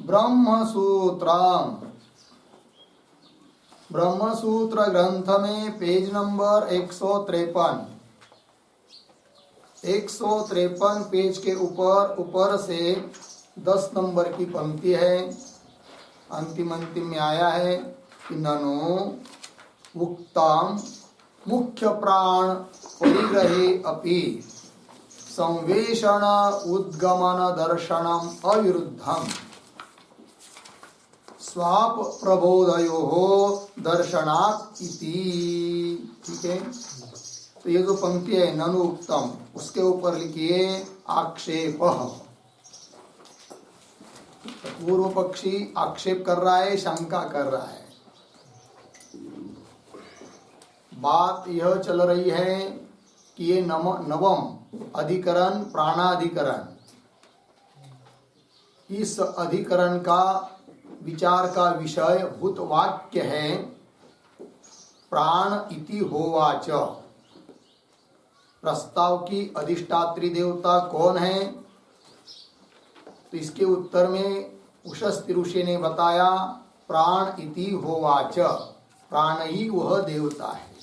ब्रह्मसूत्र ग्रंथ में page number 153 page के ऊपर से 10 नंबर की पंक्ति है। अंतिम में आया है कि ननु उक्तम मुख्य प्राण परिग्रहे अपि संवेषण उद्गमन दर्शनम अविरुद्धम स्वाप प्रबोधयो दर्शनात् इति। ठीक है, तो ये जो पंक्ति है ननु उक्तम, उसके ऊपर लिखिए आक्षेप। पूर्व पक्षी आक्षेप कर रहा है, शंका कर रहा है। बात यह चल रही है कि ये नवम अधिकरण प्राणाधिकरण, इस अधिकरण का विचार का विषय भूत वाक्य है प्राण इति होवाच। प्रस्ताव की अधिष्ठात्री देवता कौन है? तो इसके उत्तर में उषस्ति ऋषि ने बताया प्राण इति होवाच, प्राण ही वह देवता है।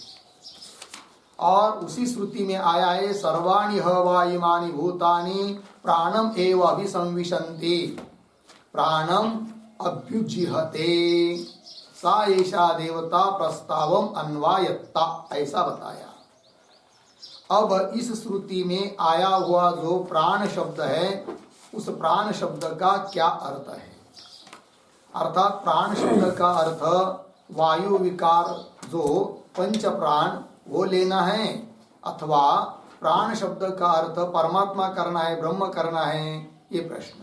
और उसी श्रुति में आया है सर्वाणि वा इमानि भूतानि प्राणम एव अभिसंविशन्ति प्राणम अभ्युजिहते सा एषा देवता प्रस्तावम अन्वायत्ता, ऐसा बताया। अब इस श्रुति में आया हुआ जो प्राण शब्द है, उस प्राण शब्द का क्या अर्थ है? अर्थात प्राण शब्द का अर्थ वायु विकार जो पंच प्राण वो लेना है, अथवा प्राण शब्द का अर्थ परमात्मा करना है, ब्रह्म करना है, ये प्रश्न।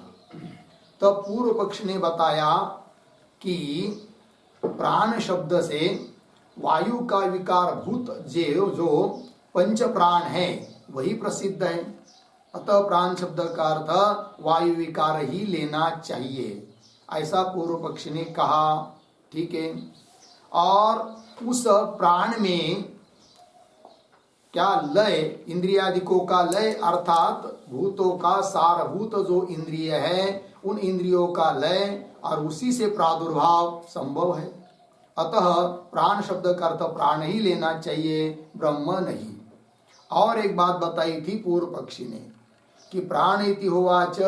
तब पूर्व पक्ष ने बताया कि प्राण शब्द से वायु का विकार भूत जो पंच प्राण है वही प्रसिद्ध है, अतः प्राण शब्द का अर्थ वायु विकार ही लेना चाहिए, ऐसा पूर्व पक्ष ने कहा। ठीक है, और उस प्राण में क्या लय, इंद्रियादिकों का लय, अर्थात भूतों का सारभूत जो इंद्रिय है उन इंद्रियों का लय और उसी से प्रादुर्भाव संभव है। अतः प्राण शब्द का अर्थ प्राण ही लेना चाहिए, ब्रह्म नहीं। और एक बात बताई थी पूर्व पक्षी ने कि प्राण इति होवाच,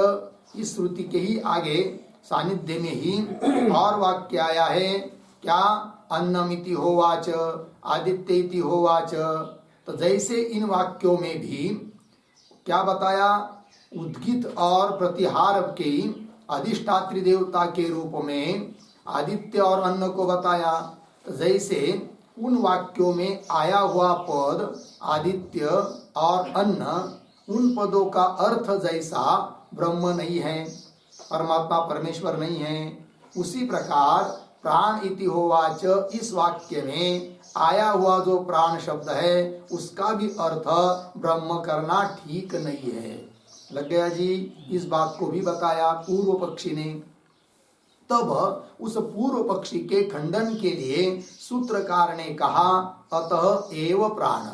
इस श्रुति के ही आगे सानिध्य में ही और वाक्य आया है क्या, अन्नमिति होवाच, आदित्य इति होवाच। तो जैसे इन वाक्यों में भी क्या बताया, उद्गित और प्रतिहार के अधिष्ठात्री देवता के रूप में आदित्य और अन्न को बताया। तो जैसे उन वाक्यों में आया हुआ पद आदित्य और अन्न, उन पदों का अर्थ जैसा ब्रह्म नहीं है, परमात्मा परमेश्वर नहीं है, उसी प्रकार प्राण इति होवाच इस वाक्य में आया हुआ जो प्राण शब्द है उसका भी अर्थ ब्रह्म करना ठीक नहीं है। लग गया जी, इस बात को भी बताया पूर्व पक्षी ने। तब उस पूर्व पक्षी के खंडन के लिए सूत्रकार ने कहा अतः एव प्राण,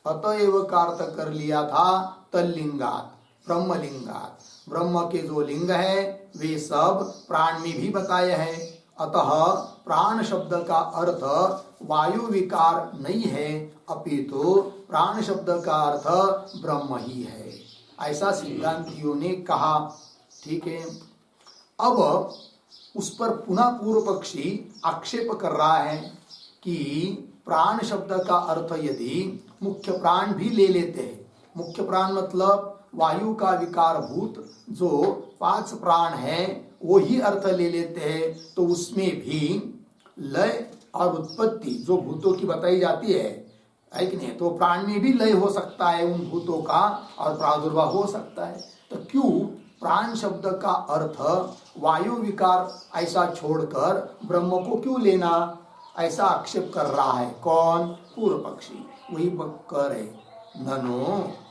अतएव का अर्थ कर लिया था तल्लिंगात, ब्रह्मलिंगात, ब्रह्म के जो लिंग है वे सब प्राण में भी बताए हैं। अतः प्राण शब्द का अर्थ वायु विकार नहीं है, अपितु प्राण शब्द का अर्थ ब्रह्म ही है, ऐसा सिद्धांतियों ने कहा। ठीक है, अब उस पर पुनः पूर्व पक्षी आक्षेप कर रहा है कि प्राण शब्द का अर्थ यदि मुख्य प्राण भी ले लेते हैं, मुख्य प्राण मतलब वायु का विकार भूत जो 5 प्राण है वो ही अर्थ ले लेते हैं, तो उसमें भी लय और उत्पत्ति जो भूतों की बताई जाती है कि नहीं, तो प्राण में भी लय हो सकता है उन भूतों का और प्रादुर्भाव हो सकता है। तो क्यों प्राण शब्द का अर्थ वायु विकार ऐसा छोड़कर ब्रह्म को क्यों लेना, ऐसा आक्षेप कर रहा है कौन, पूर्व पक्षी। वही कर है ननु,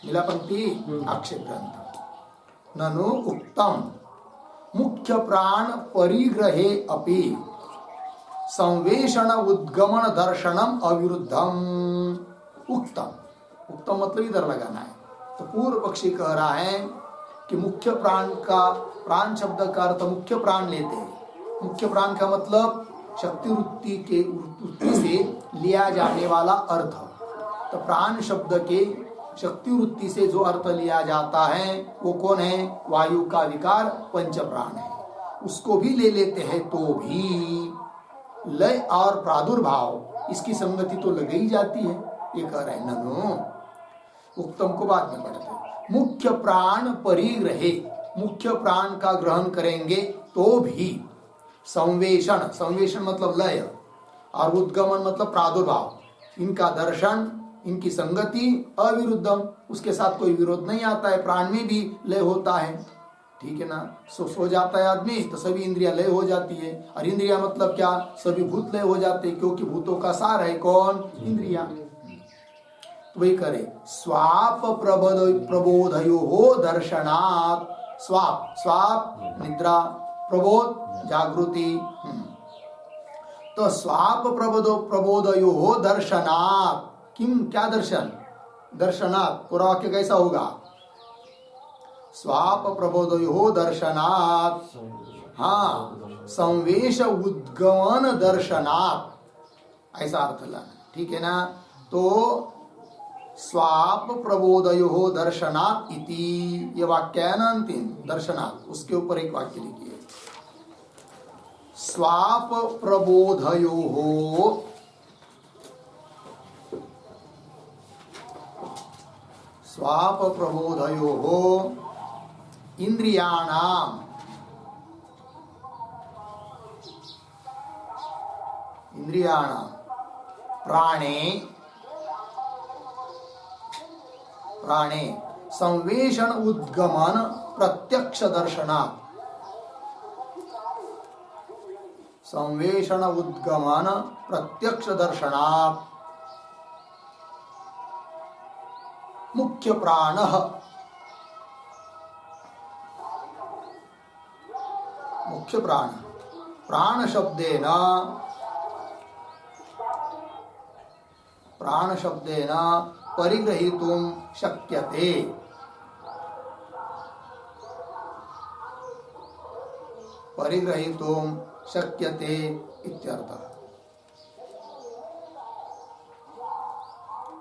मिला पंक्ति आक्षेप ग्रंथ, ननु उक्तम मुख्य प्राण परिग्रहे अपि संवेषण उद्गमन दर्शनम अविरुद्धम। उत्तम, उत्तम मतलब इधर लगाना है। तो पूर्व पक्षी कह रहा है कि मुख्य प्राण शब्द का अर्थ मुख्य प्राण लेते हैं। मुख्य प्राण का मतलब शक्ति वृत्ति के वृत्ति से लिया जाने वाला अर्थ। तो प्राण शब्द के शक्ति वृत्ति से जो अर्थ लिया जाता है वो कौन है? वायु का विकार पंच प्राण है। उसको भी ले लेते हैं तो भी लय और प्रादुर्भाव इसकी संगति तो लग ही जाती है। ये कह रहे हैं ननु उत्तम को बाद में पढ़ते हैं। मुख्य प्राण परिग्रहे, मुख्य प्राण का ग्रहण करेंगे तो भी संवेषण, संवेषण मतलब लय और उद्गमन मतलब प्रादुर्भाव, इनका दर्शन, इनकी संगति अविरुद्धम, उसके साथ कोई विरोध नहीं आता है। प्राण में भी लय होता है, ठीक है ना। सो जाता है आदमी तो सभी इंद्रिया लय हो जाती है। और इंद्रिया मतलब क्या? सभी भूत लय हो जाते हैं, क्योंकि भूतों का सार है कौन? इंद्रिया। तो वही करे स्वाप प्रबोधयो हो दर्शनात्। स्वाप, स्वाप निद्रा, प्रबोध जागृति। तो स्वाप प्रबोधयो हो दर्शनात्। किम, क्या दर्शन? दर्शनात् पूरा वाक्य कैसा होगा? स्वाप प्रबोधयो हो दर्शनात्, हाँ, संवेश उद्गमन दर्शनात्, ऐसा अर्थ लाना, ठीक है ना। तो स्वाप प्रबोधयो हो दर्शनात् इति, ये वाक्य है ना अंतिम, दर्शनात्, उसके ऊपर एक वाक्य लिखिए। स्वाप प्रबोधयो हो, स्वाप प्रबोधयो हो इंद्रियाणाम, इंद्रियाणाम प्राणे, प्राणे संवेषण उद्गमन प्रत्यक्ष दर्शनात्, संवेषण उद्गमन प्रत्यक्ष दर्शनात् मुख्य प्राणः, मुख्य प्राण, प्राण शब्देन, प्राण शब्देन परिग्रहीतुं शक्यते, परिग्रहीतुं शक्यते इत्यर्थः।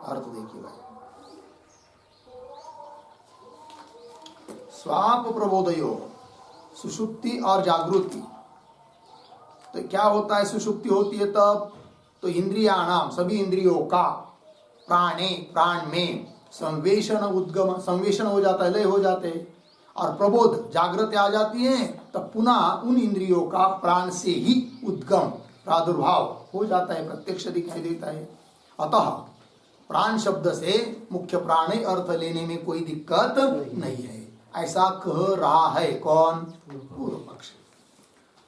अर्थ देखिए भाई, स्वाप प्रबोधयो, सुषुप्ति और जागृति। तो क्या होता है? सुषुप्ति होती है तब तो इंद्रियाणाम, सभी इंद्रियों का, प्राणे, प्राण में संवेषण उद्गम, संवेषण हो जाता है, लय हो जाते हैं, और प्रबोध जागृति आ जाती है, तब पुनः उन इंद्रियों का प्राण से ही उद्गम प्रादुर्भाव हो जाता है, प्रत्यक्ष दिखाई देता है। अतः प्राण शब्द से मुख्य प्राण अर्थ लेने में कोई दिक्कत नहीं है, ऐसा कह रहा है कौन? पूर्व पक्ष।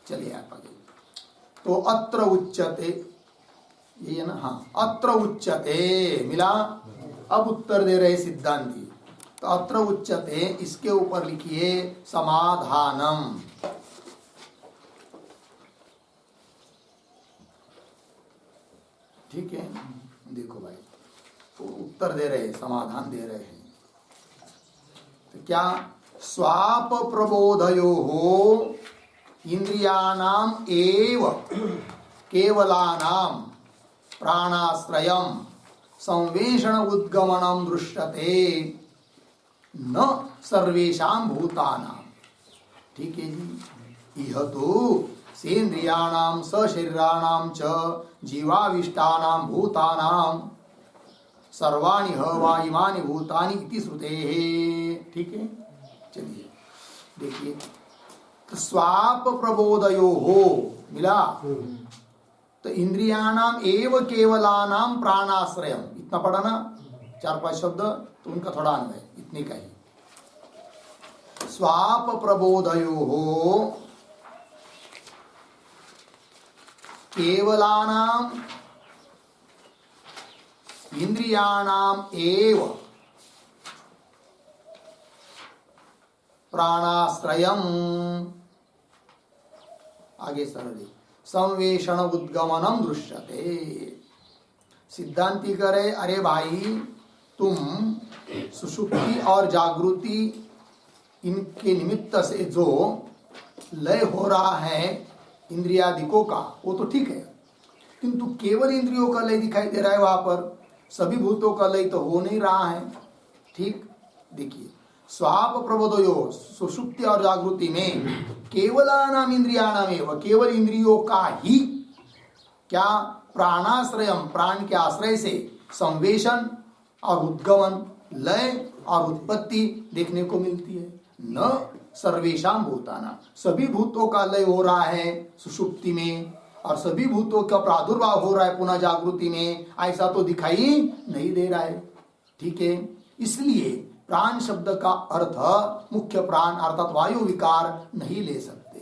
चलिए आप आगे। तो अत्र उच्यते, ये है ना, हाँ, अत्र उच्यते मिला। अब उत्तर दे रहे सिद्धांती। तो अत्र उच्यते, इसके ऊपर लिखिए समाधानम। ठीक है, देखो भाई, तो उत्तर दे रहे, समाधान दे रहे हैं। तो क्या? स्वाप प्रबोधयो हो इंद्रियाणाम एव केवलानाम प्राणाश्रयम संवेषण उद्गमनम दृश्यते न सर्वेषां भूतानां। ठीक है जी। यह तो सेन्द्रियाणाम सशरीराणाम च जीवाविष्टानां भूतानां सर्वाणि हवा इमानि भूतानि इति श्रुतेः। ठीक है, चलिए देखिए। तो स्वाप प्रबोधयो हो मिला, तो इंद्रियाणाम एव केवलानाम प्राणाश्रयम, इतना पढ़ा ना, 4-5 शब्द, तो उनका थोड़ा अन्वय इतने का ही। स्वाप प्रबोधयो हो केवलानाम इंद्रियाणाम एव प्राणाश्रयम, आगे सरल, संवेषण उद्गमनम दृश्यते। सिद्धांती करे, अरे भाई तुम सुषुप्ति और जागृति इनके निमित्त से जो लय हो रहा है इंद्रियादिकों का, वो तो ठीक है, किंतु केवल इंद्रियों का लय दिखाई दे रहा है वहां पर, सभी भूतों का लय तो हो नहीं रहा है। ठीक, देखिए स्वाप प्रबोधयो, सुषुप्ति और जागृति में केवलानाम इंद्रियाणाम एवं, केवल इंद्रियों का ही क्या, प्राणाश्रयम, प्राण के आश्रय से संवेशन और उद्गमन, लय और उत्पत्ति देखने को मिलती है। न सर्वेशाम भूताना, सभी भूतों का लय हो रहा है सुषुप्ति में और सभी भूतों का प्रादुर्भाव हो रहा है पुनः जागृति में, ऐसा तो दिखाई नहीं दे रहा है। ठीक है, इसलिए प्राण शब्द का अर्थ मुख्य प्राण अर्थात वायु विकार नहीं ले सकते।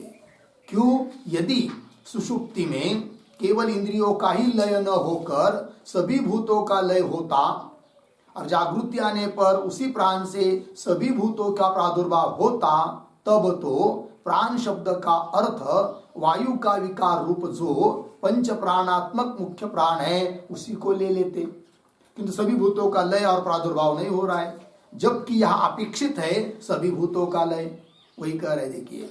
क्यों? यदि सुषुप्ति में केवल इंद्रियों का ही लय न होकर सभी भूतों का लय होता और जागृति आने पर उसी प्राण से सभी भूतों का प्रादुर्भाव होता, तब तो प्राण शब्द का अर्थ वायु का विकार रूप जो पंच प्राणात्मक मुख्य प्राण है उसी को ले लेते, किंतु सभी भूतों का लय और प्रादुर्भाव नहीं हो रहा है, जबकि यह अपेक्षित है सभी भूतों का लय। वही कह रहे, देखिए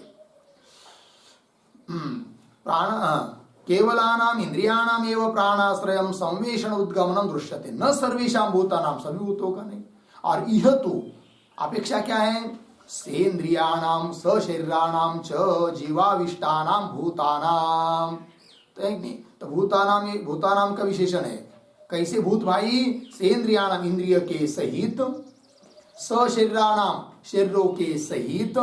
प्राण केवलानाम इंद्रियाणाम एवं प्राणाश्रयम संवेशन उद्गमनम दृश्यते, न सर्वेशाम भूतानाम, सभी भूतों का नहीं। और यह तो अपेक्षा क्या है, सेन्द्रियाणाम सशरीराणाम च जीवाविष्टानाम भूतानाम, तो एक नहीं, तो भूतानाम, भूतानाम का विशेषण है। कैसे भूत भाई? सेन्द्रियाणाम, इंद्रिय के सहित, सशरीराणाम, शरीरों के सहित,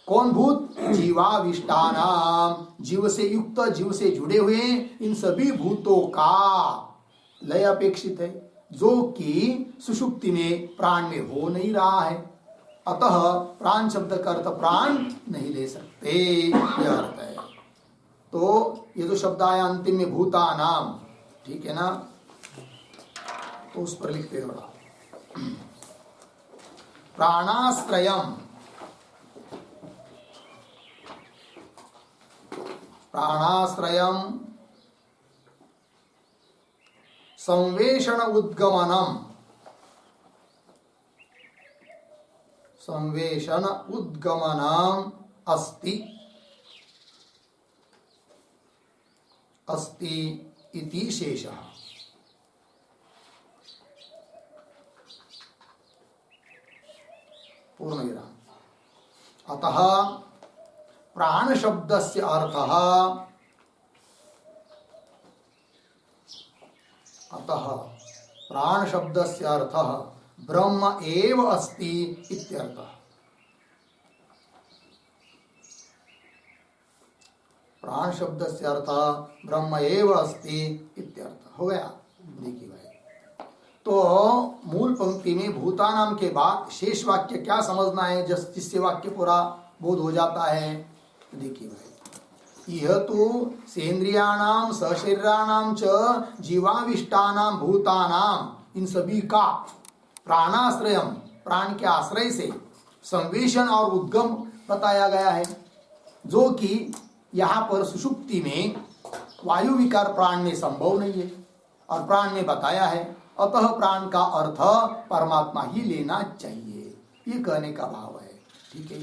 कौन भूत? जीवाविष्टानाम, जीव से युक्त, जीव से जुड़े हुए इन सभी भूतों का लय अपेक्षित है, जो कि सुषुप्ति में प्राण में हो नहीं रहा है। अतः प्राण शब्द का अर्थ प्राण नहीं ले सकते, यह अर्थ है। तो ये जो शब्द आया अंतिम में भूतानाम, ठीक है ना, तो उस पर लिखते हैं बड़ा, प्राणाश्रयम, प्राणाश्रयम संवेशन उद्गमनम, संवेशन उद्गमनम अस्ति, अस्ति इति शेषः। पूर्णविराम। अतः प्राण शब्दस्य अर्थः, अतः प्राण शब्दस्य अर्थः ब्रह्म एव अस्ति इत्यर्थः। प्राण शब्दस्य अर्थः ब्रह्म एव अस्ति इत्यर्थः। हो गया? देखिए भाई, तो मूल पंक्ति में भूतानाम के बाद शेष वाक्य क्या समझना है जिससे वाक्य पूरा बोध हो जाता है? देखिए भाई, यह तो सेन्द्रियाणाम सशरीराणाम च जीवाविष्टानाम भूतानाम, इन सभी का प्राणाश्रयम, प्राण के आश्रय से संवेशन और उद्गम बताया गया है, जो कि यहाँ पर सुषुप्ति में वायु विकार प्राण में संभव नहीं है और प्राण में बताया है। अतः प्राण का अर्थ परमात्मा ही लेना चाहिए, ये कहने का भाव है। ठीक है,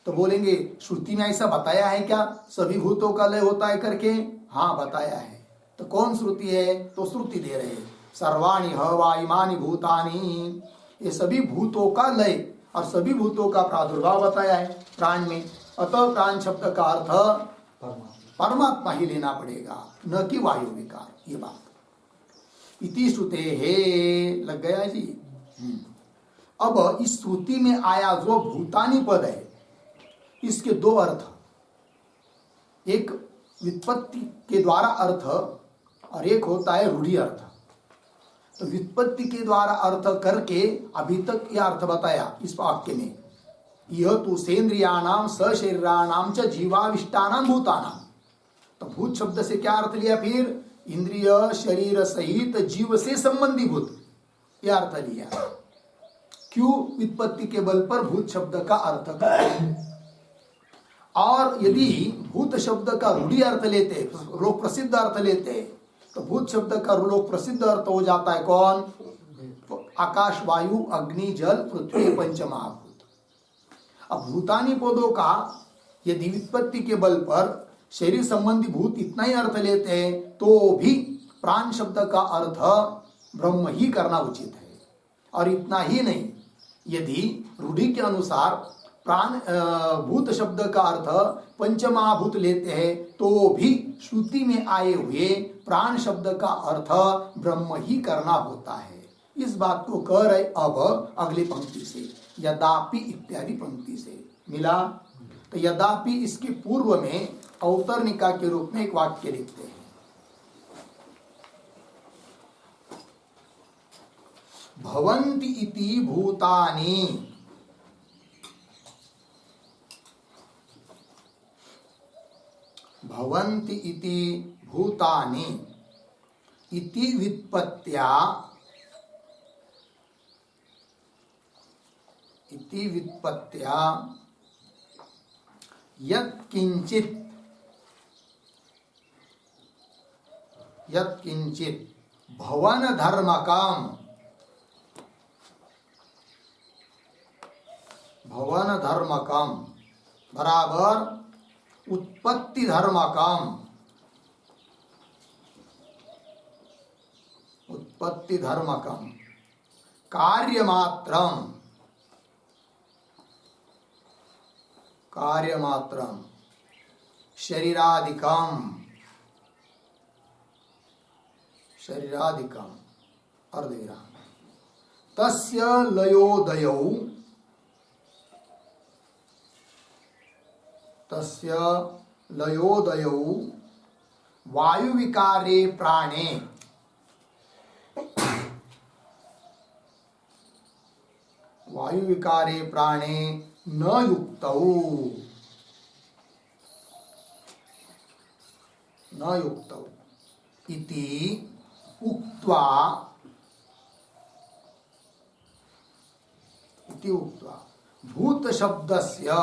तो बोलेंगे श्रुति में ऐसा बताया है क्या, सभी भूतों का लय होता है करके? हाँ बताया है। तो कौन श्रुति है? तो श्रुति दे रहे हैं, सर्वाणि हवा इमानि भूतानि, ये सभी भूतों का लय और सभी भूतों का प्रादुर्भाव बताया है प्राण में। अतः प्राण शब्द का अर्थ परमात्मा ही लेना पड़ेगा, न कि वायु विकार। ये बात इति श्रुते है, लग गया जी। अब इस श्रुति में आया जो भूतानी पद है, इसके दो अर्थ, एक व्युत्पत्ति के द्वारा अर्थ और एक होता है रूढ़ि अर्थ। तो व्युत्पत्ति के द्वारा अर्थ करके अभी तक यह अर्थ बताया इस वाक्य में, यह तो सेन्द्रियाणाम सशरीराणाम च जीवाविष्टानाम भूतानाम। तो भूत शब्द से क्या अर्थ लिया? फिर इंद्रिय शरीर सहित जीव से संबंधी भूत, यह अर्थ लिया। क्यों? व्युत्पत्ति के बल पर भूत शब्द का अर्थ करते। और यदि भूत शब्द का रूढ़ि अर्थ लेते, लोक प्रसिद्ध अर्थ लेते, तो भूत शब्द का लोक प्रसिद्ध अर्थ हो जाता है कौन? तो आकाश वायु अग्नि जल पृथ्वी पंच महाभूत। अब भूतानी पदों का यदि व्युत्पत्ति के बल पर शरीर संबंधी भूत इतना ही अर्थ लेते हैं तो भी प्राण शब्द का अर्थ ब्रह्म ही करना उचित है। और इतना ही नहीं, यदि रूढ़ि के अनुसार प्राण भूत शब्द का अर्थ पंचमहाभूत लेते हैं तो भी श्रुति में आए हुए प्राण शब्द का अर्थ ब्रह्म ही करना होता है। इस बात को कह रहे अब अगली पंक्ति से, यदापि इत्यादि पंक्ति से मिला। तो यदापि इसके पूर्व में अवतरणिका के रूप में एक वाक्य लिखते हैं, भवन्ति इति भूतानि, भवन्ति इति भूतानि इति व्युत्पत्त्या, इति व्युत्पत्त्या यत्किंचित् भवन धर्मकम्, भवन धर्मकम् बराबर उत्पत्ति धर्मकम्, उत्पत्ति धर्मकम् कार्यमात्रम्, कार्यमात्रम् शरीरादिकम्, शरीरादिकम् अर्धविराम तस्य लयोदयौ, तस्य लयोदयौ वायुविकारे प्राणे, वायुविकारे प्राणे न युक्तौ, न युक्तौ इति उक्त्वा, इति उक्त्वा भूत शब्दस्य,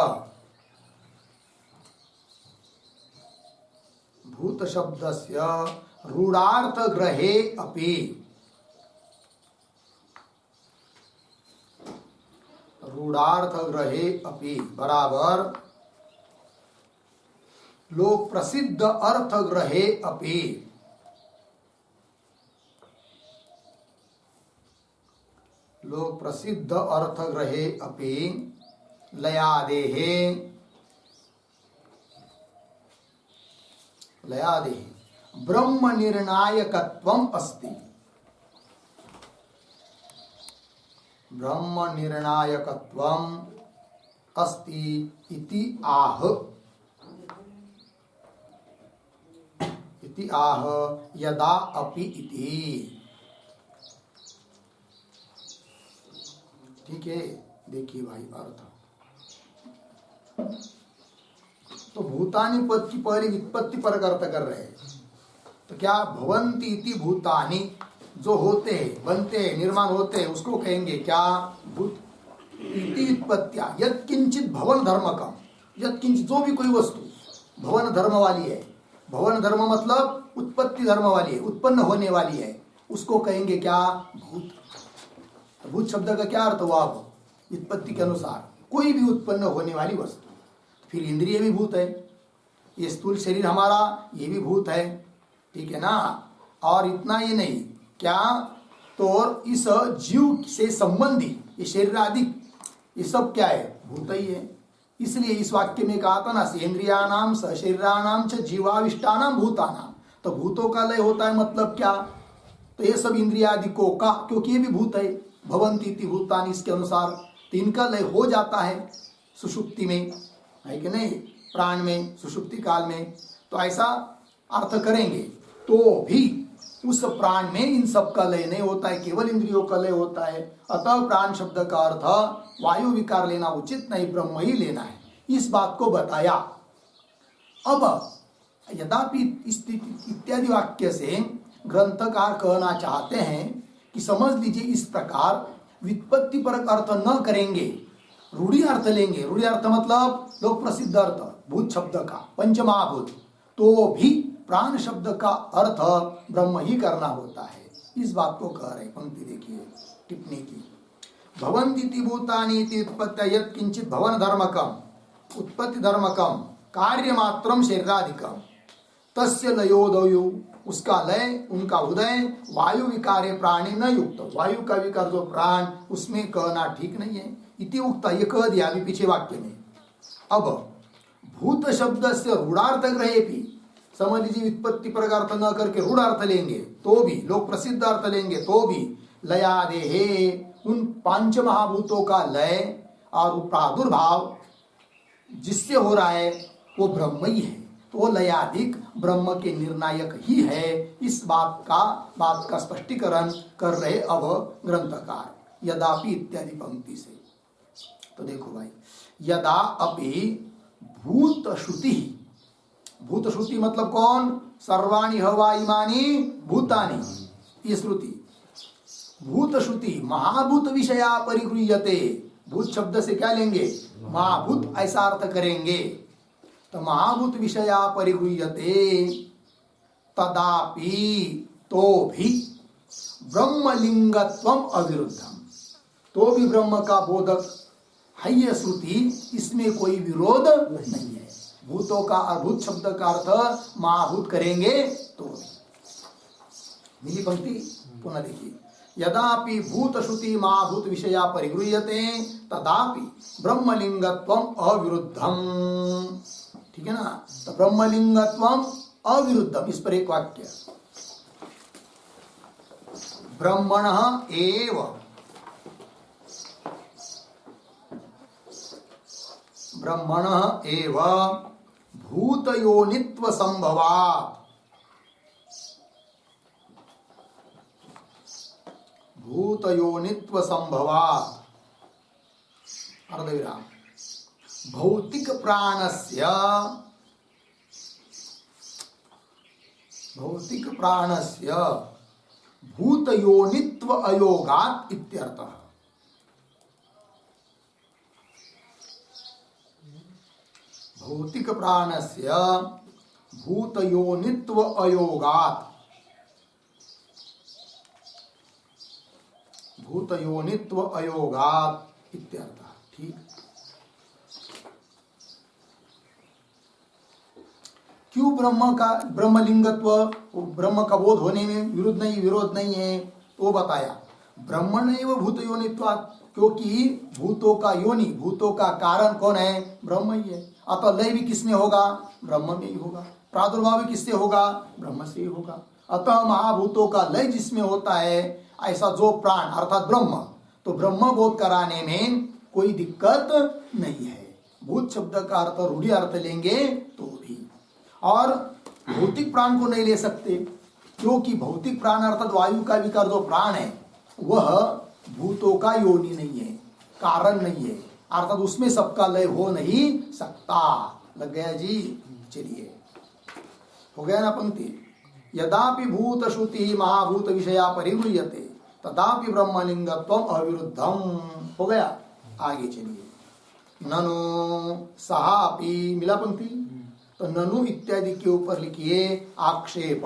भूत शब्दस्य रूढ़ार्थ ग्रहे अपि, रूढ़ार्थ ग्रहे अपि बराबर लोक प्रसिद्ध अर्थ ग्रहे अपि, लोक प्रसिद्ध अर्थ ग्रहे अपि लयादेः, लयादेः ब्रह्म निर्णायकत्वम् अस्ति, ब्रह्म निर्णायकत्वम् अस्ति इति आह, इति आह यदा अपि इति। ठीक है, देखिए भाई अर्थ। तो भूतानि पद की पहली व्युत्पत्ति पर अर्थ कर रहे हैं। तो क्या भवन्ति इति भूतानि, जो होते हैं, बनते हैं, निर्माण होते हैं, उसको कहेंगे क्या? भूत। इति व्युत्पत्त्या यत्किंचित भवन धर्मकम, यत्किंचित जो भी कोई वस्तु भवन धर्म वाली है, भवन धर्म मतलब उत्पत्ति धर्म वाली है, उत्पन्न होने वाली है, उसको कहेंगे क्या? भूत। भूत शब्द का क्या अर्थ हुआ? व्युत्पत्ति के अनुसार कोई भी उत्पन्न होने वाली वस्तु। फिर इंद्रिय भी भूत है, ये स्थूल शरीर हमारा, ये भी भूत है, ठीक है ना। और इतना ही नहीं, क्या तो इस जीव से संबंधी ये शरीर आदि, ये सब क्या है? भूत ही है। इसलिए इस वाक्य में कहा था ना, सेन्द्रियानाम सशरीराणाम च जीवाविष्टानाम भूतानाम। तो भूतों का लय होता है, मतलब क्या? तो ये सब इंद्रियादिकों का, क्योंकि ये भी भूत है, भवन्ति इति भूतानि, इसके अनुसार तो इनका लय हो जाता है सुषुप्ति में, है कि नहीं, प्राण में, सुषुप्ति काल में। तो ऐसा अर्थ करेंगे तो भी उस प्राण में इन सब का लय नहीं होता है, केवल इंद्रियों का लय होता है। अतः प्राण शब्द का अर्थ वायु विकार लेना उचित नहीं, ब्रह्म ही लेना है। इस बात को बताया। अब यद्यपि इत्यादि वाक्य से ग्रंथकार कहना चाहते हैं कि समझ लीजिए, इस प्रकार व्युत्पत्ति परक अर्थ न करेंगे, रूढ़ी अर्थ लेंगे। रूढ़ी अर्थ मतलब लोक प्रसिद्ध अर्थ, भूत शब्द का, पंचमहाभूत, तो भी प्राण शब्द का अर्थ ब्रह्म ही करना होता है। इस बात को कह रहे। पंक्ति देखिए टिप्पणी की, भवन्तीति भूतानि इति उत्पत्ति यत् किंचित भवन धर्मकम उत्पत्ति धर्मकम कार्यमात्रम शरीराधिकम तस्य लयोदयो उसका लय उनका उदय वायु विकारे प्राणी न युक्त वायु का विकार जो प्राण उसमें कहना ठीक नहीं है इति उक्ता ये कह दिया अभी पीछे वाक्य में। अब भूत शब्द से रूढ़ार्थ ग्रहे भी समझ लीजिए उत्पत्ति प्रकार न करके रूढ़ार्थ लेंगे तो भी लोग प्रसिद्ध अर्थ लेंगे तो भी लयादेहे उन पांच महाभूतों का लय और प्रादुर्भाव जिससे हो रहा है वो ब्रह्म ही है तो लयाधिक ब्रह्म के निर्णायक ही है। इस बात का स्पष्टीकरण कर रहे अब ग्रंथकार यदापि इत्यादि पंक्ति से। तो देखो भाई यदा अपि भूत श्रुति मतलब कौन सर्वाणि हवा इमानि भूतानि ये श्रुति भूत श्रुति महाभूत विषया परिगृह्यते भूत शब्द से क्या लेंगे महाभूत ऐसा अर्थ करेंगे तो महाभूत विषया परिगृह्यते तदापि तो भी ब्रह्मलिंगत्वम अविरुद्धम तो भी ब्रह्म का बोधक है ये श्रुति इसमें कोई विरोध नहीं है। भूतों का अभूत शब्द का अर्थ महाभूत करेंगे तो मिली पंक्ति पुनः देखिए यदापि भूत श्रुति महाभूत विषया परिगृह्यते तदापि ब्रह्मलिंगत्वम अविरुद्धम ठीक है ना। तो ब्रह्मलिंगत्वम अविरुद्धम इस पर एक वाक्य ब्रह्मणः एव भूतयोनित्व संभवात् अर्धविराम भौतिक प्राणस्य भूतयोनित्व अयोगात् इत्यर्थः। भौतिक प्राणस्य भूतयोनित्व अयोगात् इत्यर्थः। ठीक क्यों ब्रह्मलिंगत्व ब्रह्म का बोध होने में विरोध नहीं है तो बताया ब्रह्मणैव भूतयोनित्वात् क्योंकि भूतों का योनि भूतों का कारण कौन है ब्रह्म ही है अतः लय भी किसमें होगा ब्रह्म में ही होगा प्रादुर्भाव भी किससे होगा ब्रह्म से ही होगा। अतः महाभूतों का लय जिसमें होता है ऐसा जो प्राण अर्थात ब्रह्म तो ब्रह्म बोध कराने में कोई दिक्कत नहीं है। भूत शब्द का अर्थ रूढ़ी अर्थ लेंगे तो भी और भौतिक प्राण को नहीं ले सकते क्योंकि भौतिक प्राण अर्थात वायु का विकार जो प्राण है वह भूतों का योनि नहीं है कारण नहीं है अर्थात उसमें सबका लय हो नहीं सकता। लग गया जी। चलिए हो गया ना पंक्ति यदापि भूत श्रुति महाभूत विषया परिगृह्यते तदापि ब्रह्मलिंगत्वम अविरुद्धम हो गया। आगे चलिए ननु सहापि मिला पंक्ति तो ननु इत्यादि के ऊपर लिखिए आक्षेप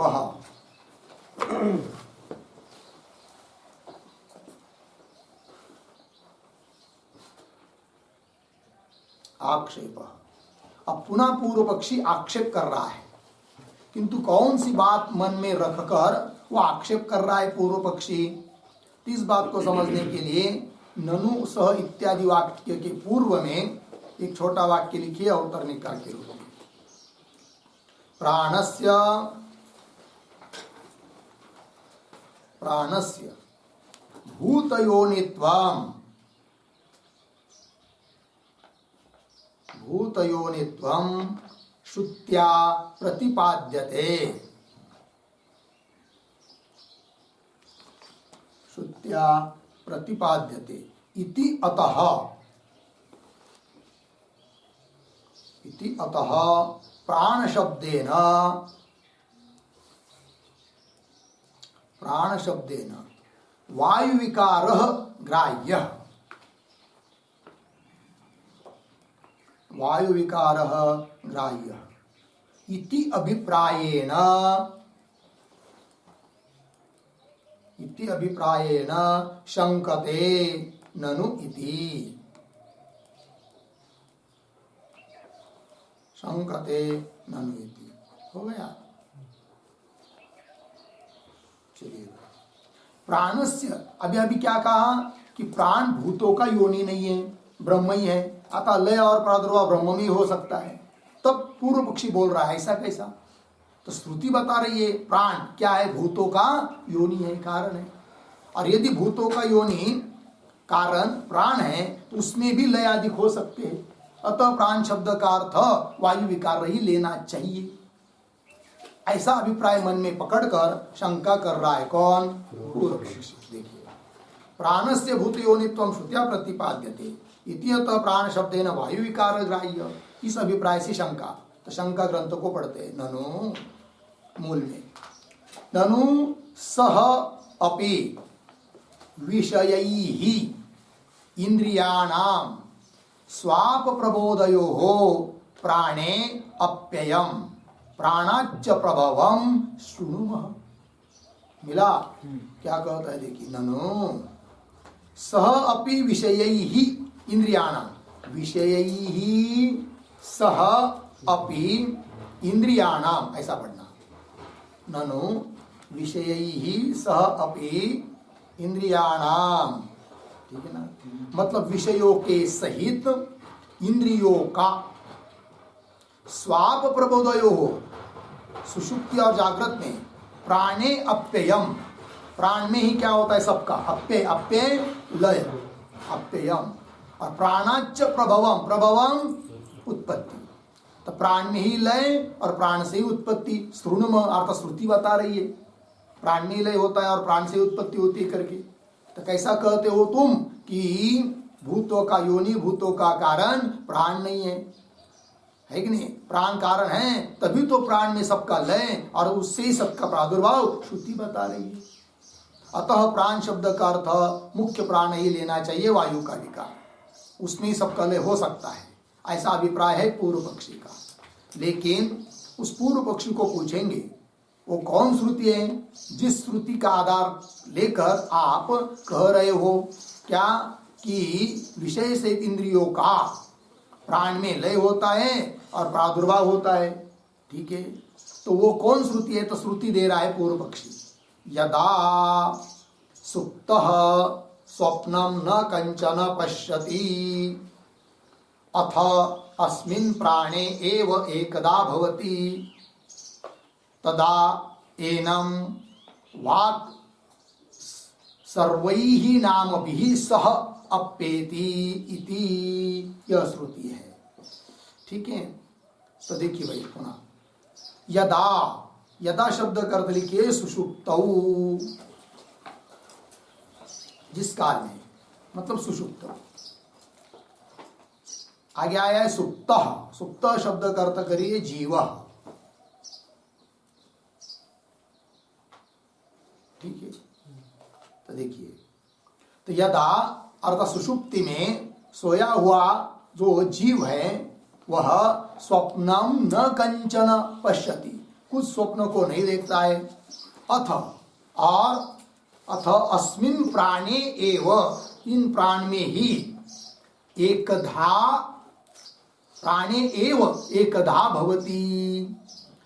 अब पुनः पूर्व पक्षी आक्षेप कर रहा है किंतु कौन सी बात मन में रखकर वो आक्षेप कर रहा है पूर्व पक्षी। इस बात को समझने के लिए ननु सह इत्यादि वाक्य के पूर्व में एक छोटा वाक्य लिखिए अवतरणिका के रूप में प्राणस्य भूतयोनित्वं श्रुत्या प्रतिपाद्यते इति अतः प्राण शब्देन वायु विकारः ग्राह्यः इति अभिप्रायेण शंकते ननु इति शंकते ननु इति हो गया। चलिए प्राणस्य अभी अभी क्या कहा कि प्राण भूतों का योनि नहीं है, ब्रह्म ही है, अतः लय और प्रादुर्भाव ब्रह्म में ही हो सकता है। तब पूर्व पक्षी बोल रहा है ऐसा कैसा? तो श्रुति बता रही है प्राण क्या है, भूतों का योनि है, कारण है। और यदि भूतों का योनि कारण प्राण है तो उसमें भी लय आदि हो सकते हैं, अतः प्राण शब्द का अर्थ वायु विकार ही लेना चाहिए। ऐसा अभिप्राय मन में पकड़कर शंका कर रहा है कौन? पूर्व पक्षी। देखिए प्राणस्य भूत योनित्वं श्रुत्या प्रतिपाद्यते इति अतः प्राण शब्देन वायु विकार ग्राह्य। इस अभिप्राय से शंका, तो शंका ग्रंथ को पढ़ते हैं। ननु मूल में ननु सह अपि विषयैहि इंद्रियाणां स्वाप प्रबोधयोः प्राणे अप्ययम् प्राणाच्च प्रभवम् शृणुमः। मिला क्या कहता है? देखिए ननु सह अपि विषयैहि इंद्रियाणां, विषयैहि सह अपि इंद्रियाणाम, ऐसा पढ़ना। ननु विषयैहि सह अपि इंद्रियाणाम, ठीक है ना, मतलब विषयों के सहित इंद्रियों का स्वाप प्रबोधयो हो, सुषुप्ति और जागृत में प्राणे अप्ययम, प्राण में ही क्या होता है सबका? अप्य, अप्यय लय, अप्ययम। और प्राणाच्च प्रभवम, प्रभवम उत्पत्ति, तो प्राण में ही लय और प्राण से ही उत्पत्ति। श्रुणुम अर्थ श्रुति बता रही है प्राण में ही लय होता है और प्राण से उत्पत्ति होती है करके। तो कैसा कहते हो तुम कि भूतों का योनि, भूतों का कारण प्राण नहीं है कि नहीं? प्राण कारण है तभी तो प्राण में सबका लय और उससे ही सबका प्रादुर्भाव श्रुति बता रही है। अतः प्राण शब्द का अर्थ मुख्य प्राण ही लेना चाहिए, वायु का विकार, उसमें ही सबका लय हो सकता है, ऐसा अभिप्राय है पूर्व पक्षी का। लेकिन उस पूर्व पक्षी को पूछेंगे वो कौन श्रुति है जिस श्रुति का आधार लेकर आप कह रहे हो क्या कि विषय से इंद्रियों का प्राण में लय होता है और प्रादुर्भाव होता है, ठीक है? तो वो कौन श्रुति है? तो श्रुति दे रहा है पूर्व पक्षी। यदा सुप्तः स्वप्नं न कंचन पश्यति अथ अस्मिन् प्राणे एव एकदा भवति तदा एनं वाक् सर्वैः नामभिः सह अप्येति इति, यह श्रुति है, ठीक है? तो देखिए भाई पुनः यदा, यदा शब्द का अर्थ लिखिए सुषुप्तौ, जिस काल में, मतलब सुषुप्त। आगे आया है सुप्त, सुप्त शब्द का अर्थ करिए जीव, ठीक है? तो देखिए, तो यदा अर्थात सुषुप्ति में सोया हुआ जो जीव है वह स्वप्नम न कंचन पश्यति, कुछ स्वप्न को नहीं देखता है। अथ, और अथ अस्मिन् प्राणे एव, इन प्राण में ही एकधा, प्राणे एव एकधा भवति,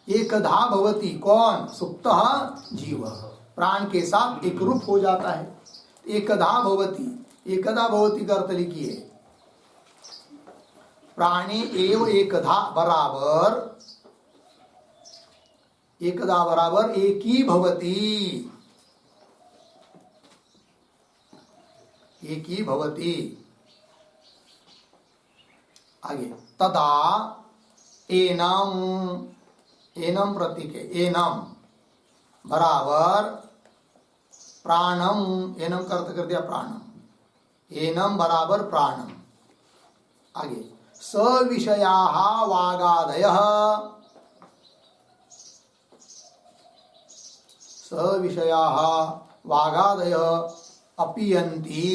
एकधा भवति कौन? सुप्तः जीव, प्राण के साथ एक रूप हो जाता है। एकधा भवति, एकधा भवति का अर्थ लिखिए प्राणे एव एकधा बराबर, एकधा बराबर एक ही भवति, एक ही भवति। आगे तदा एनम, एनम प्रतीक है, एनम बराबर प्राणम, एनम का अर्थ कर दिया प्राणम, एनम बराबर प्राणम। आगे सविषयाः वागादयः, सविषयाः वागादयः अपीयन्ति,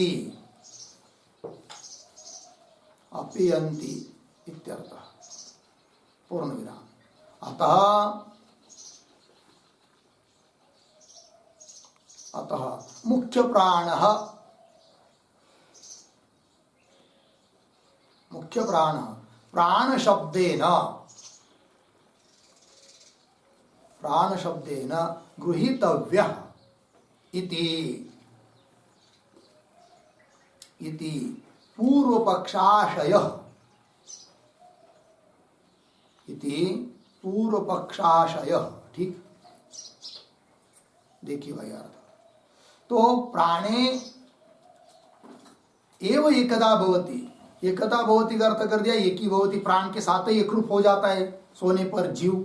अपीयन्ति इत्यर्थः, पूर्ण विराम। अतः, अतः मुख्य प्राणः मुख्य प्राण प्राण शब्देन गृहीतव्यः इति पूर्वपक्षाशयः ठीक। देखिए भाई यार, तो प्राणे एव एकदा भवति, एकदा भवति का अर्थ कर दिया एक ही भवति, प्राण के साथ ही एकरूप हो जाता है सोने पर जीव।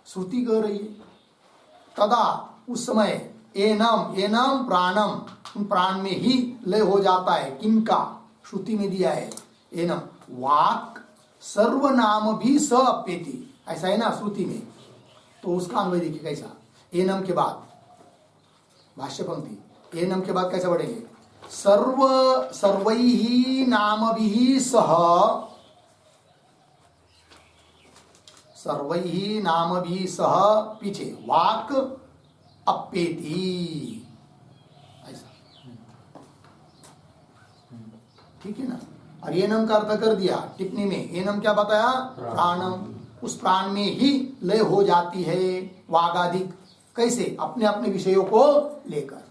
श्रुति कह रही है तदा उस समय एनम एनम प्राणम, प्राण में ही लय हो जाता है। किनका? श्रुति में दिया है एनम, वाक सर्वनाम भी स अप्येति, ऐसा है ना श्रुति में। तो उसका अन्वय देखिए कैसा, एनम के बाद भाष्य पंक्ति, एनम के बाद कैसे बढ़ेंगे? सर्वैहि नामभिः सह, सर्वैहि नामभिः सह पीछे वाक अप्येति, ऐसा ठीक है ना। और एनम का अर्थ कर दिया टिप्पणी में, एनम क्या बताया? प्राणम, उस प्राण में ही लय हो जाती है वागादिक। कैसे? अपने अपने विषयों को लेकर।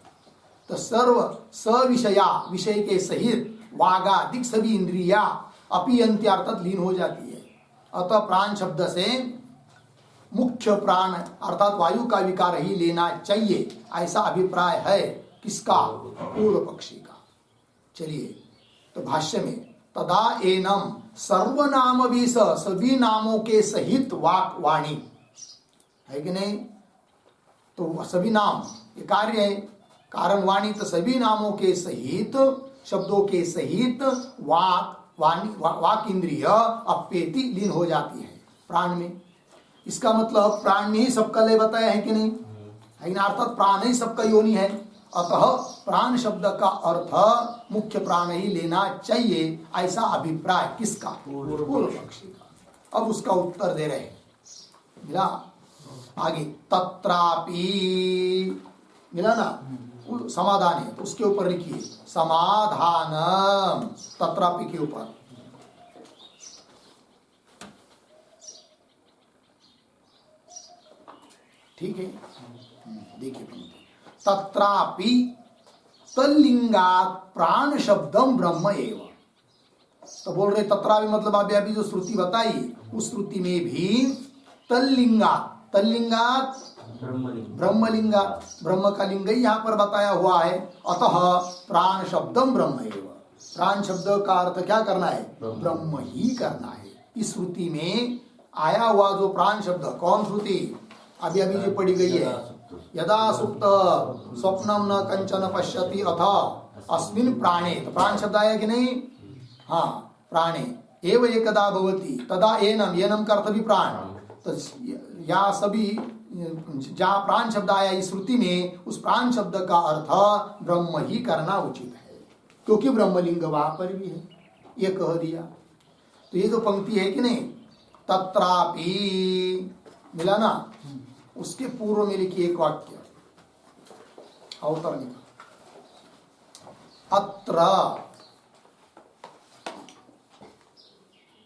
तो सर्व सविषया, विषय के सहित, वागादिक सभी इंद्रिया अपीयंती अर्थात लीन हो जाती है। अतः प्राण शब्द से मुख्य प्राण अर्थात वायु का विकार ही लेना चाहिए, ऐसा अभिप्राय है किसका? पूर्व पक्षी का। चलिए तो भाष्य में तदा एनम सर्वनाम भी सभी नामों के सहित वाक वाणी है कि नहीं? तो सभी नाम ये कार्य है, कारण वाणी, तो सभी नामों के सहित, शब्दों के सहित वाक वाणी वाक इंद्रिय अप्येति लीन हो जाती है प्राण में। इसका मतलब प्राण में ही सबका लय बताया है कि नहीं? है ना, अर्थात प्राण ही सबका योनि है। अतः प्राण शब्द का अर्थ मुख्य प्राण ही लेना चाहिए, ऐसा अभिप्राय किसका? पूर्व पक्षी का। अब उसका उत्तर दे रहे हैं, मिला आगे, तत्रापि मिला ना, समाधान है तो उसके ऊपर लिखिए समाधान, तत्रापि के ऊपर। ठीक है, देखिए तत्रापि तल्लिंगात् प्राण शब्दम ब्रह्म एव। तो बोल रहे तत्रापि मतलब अभी जो श्रुति बताई उस श्रुति में भी तल्लिंगात्, तल्लिंगात् ब्रह्मलिंगात्, ब्रह्म का लिंग ही यहाँ पर बताया हुआ है। अतः प्राण शब्दम ब्रह्म एव, प्राण शब्द का अर्थ क्या करना है? ब्रह्म ही करना है। इस श्रुति में आया हुआ जो प्राण शब्द, कौन श्रुति? अभी जो पढ़ी गई है, यदा सुप्त स्वप्नम न कंचन पश्यति अथ अस्मिन् प्राणे, तो प्राण शब्द आया कि नहीं? हाँ, प्राणे एव एकदा भवति तदा एनम, एनम का अर्थ भी प्राण। तो या सभी जहाँ प्राण शब्द आया इस श्रुति में, उस प्राण शब्द का अर्थ ब्रह्म ही करना उचित है, क्योंकि ब्रह्मलिंग वहां पर भी है, ये कह दिया। तो ये जो पंक्ति है कि नहीं, तत्रापि मिला ना, उसके पूर्व में लिखिए एक वाक्य अवतरणिका, अत्र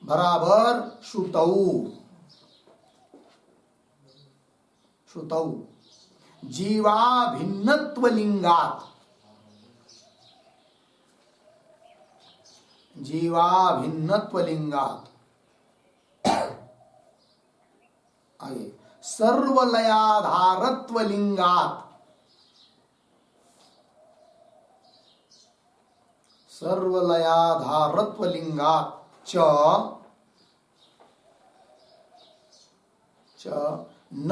बराबर श्रुतौ, श्रुतौ जीवा भिन्नत्व लिंगात्, जीवा भिन्नत्व लिंगात्, आगे सर्वलयाधारत्व लिंगात्, सर्वलयाधारत्व लिंगात् च न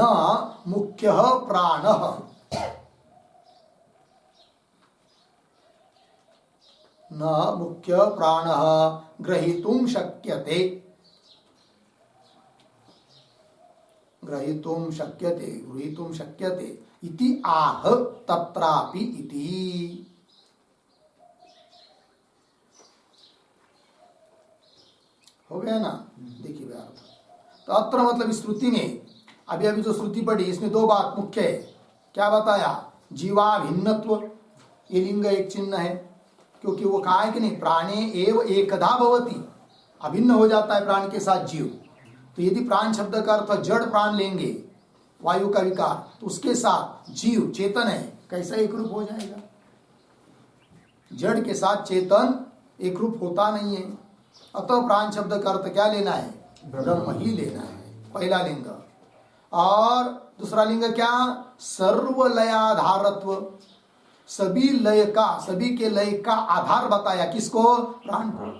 मुख्यः प्राणः, न मुख्य प्राणः ग्रहीतुं शक्यते, ग्रहीतुं शक्यते, गृहीतुं शक्यते इति आह तत्रापि इति। हो गया ना? देखिए भैया, तो अत्र मतलब इस श्रुति में अभी जो श्रुति पढ़ी इसमें दो बात मुख्य है। क्या बताया? जीवा भिन्नत्व, ये लिंग एक चिन्ह है, क्योंकि वो कहा है कि नहीं, प्राणे एव एकधा भवति, अभिन्न हो जाता है प्राण के साथ जीव। तो यदि प्राण शब्द का अर्थ जड़ प्राण लेंगे, वायु का विकार, तो उसके साथ जीव चेतन है, कैसा एक रूप हो जाएगा? जड़ के साथ चेतन एक रूप होता नहीं है। अतः प्राण शब्द का अर्थ क्या लेना है? ब्रह्म ही लेना है, पहला लिंग। और दूसरा लिंग क्या? सर्वलयाधारत्व, सभी लय का, सभी के लय का आधार बताया, किसको? प्राण को।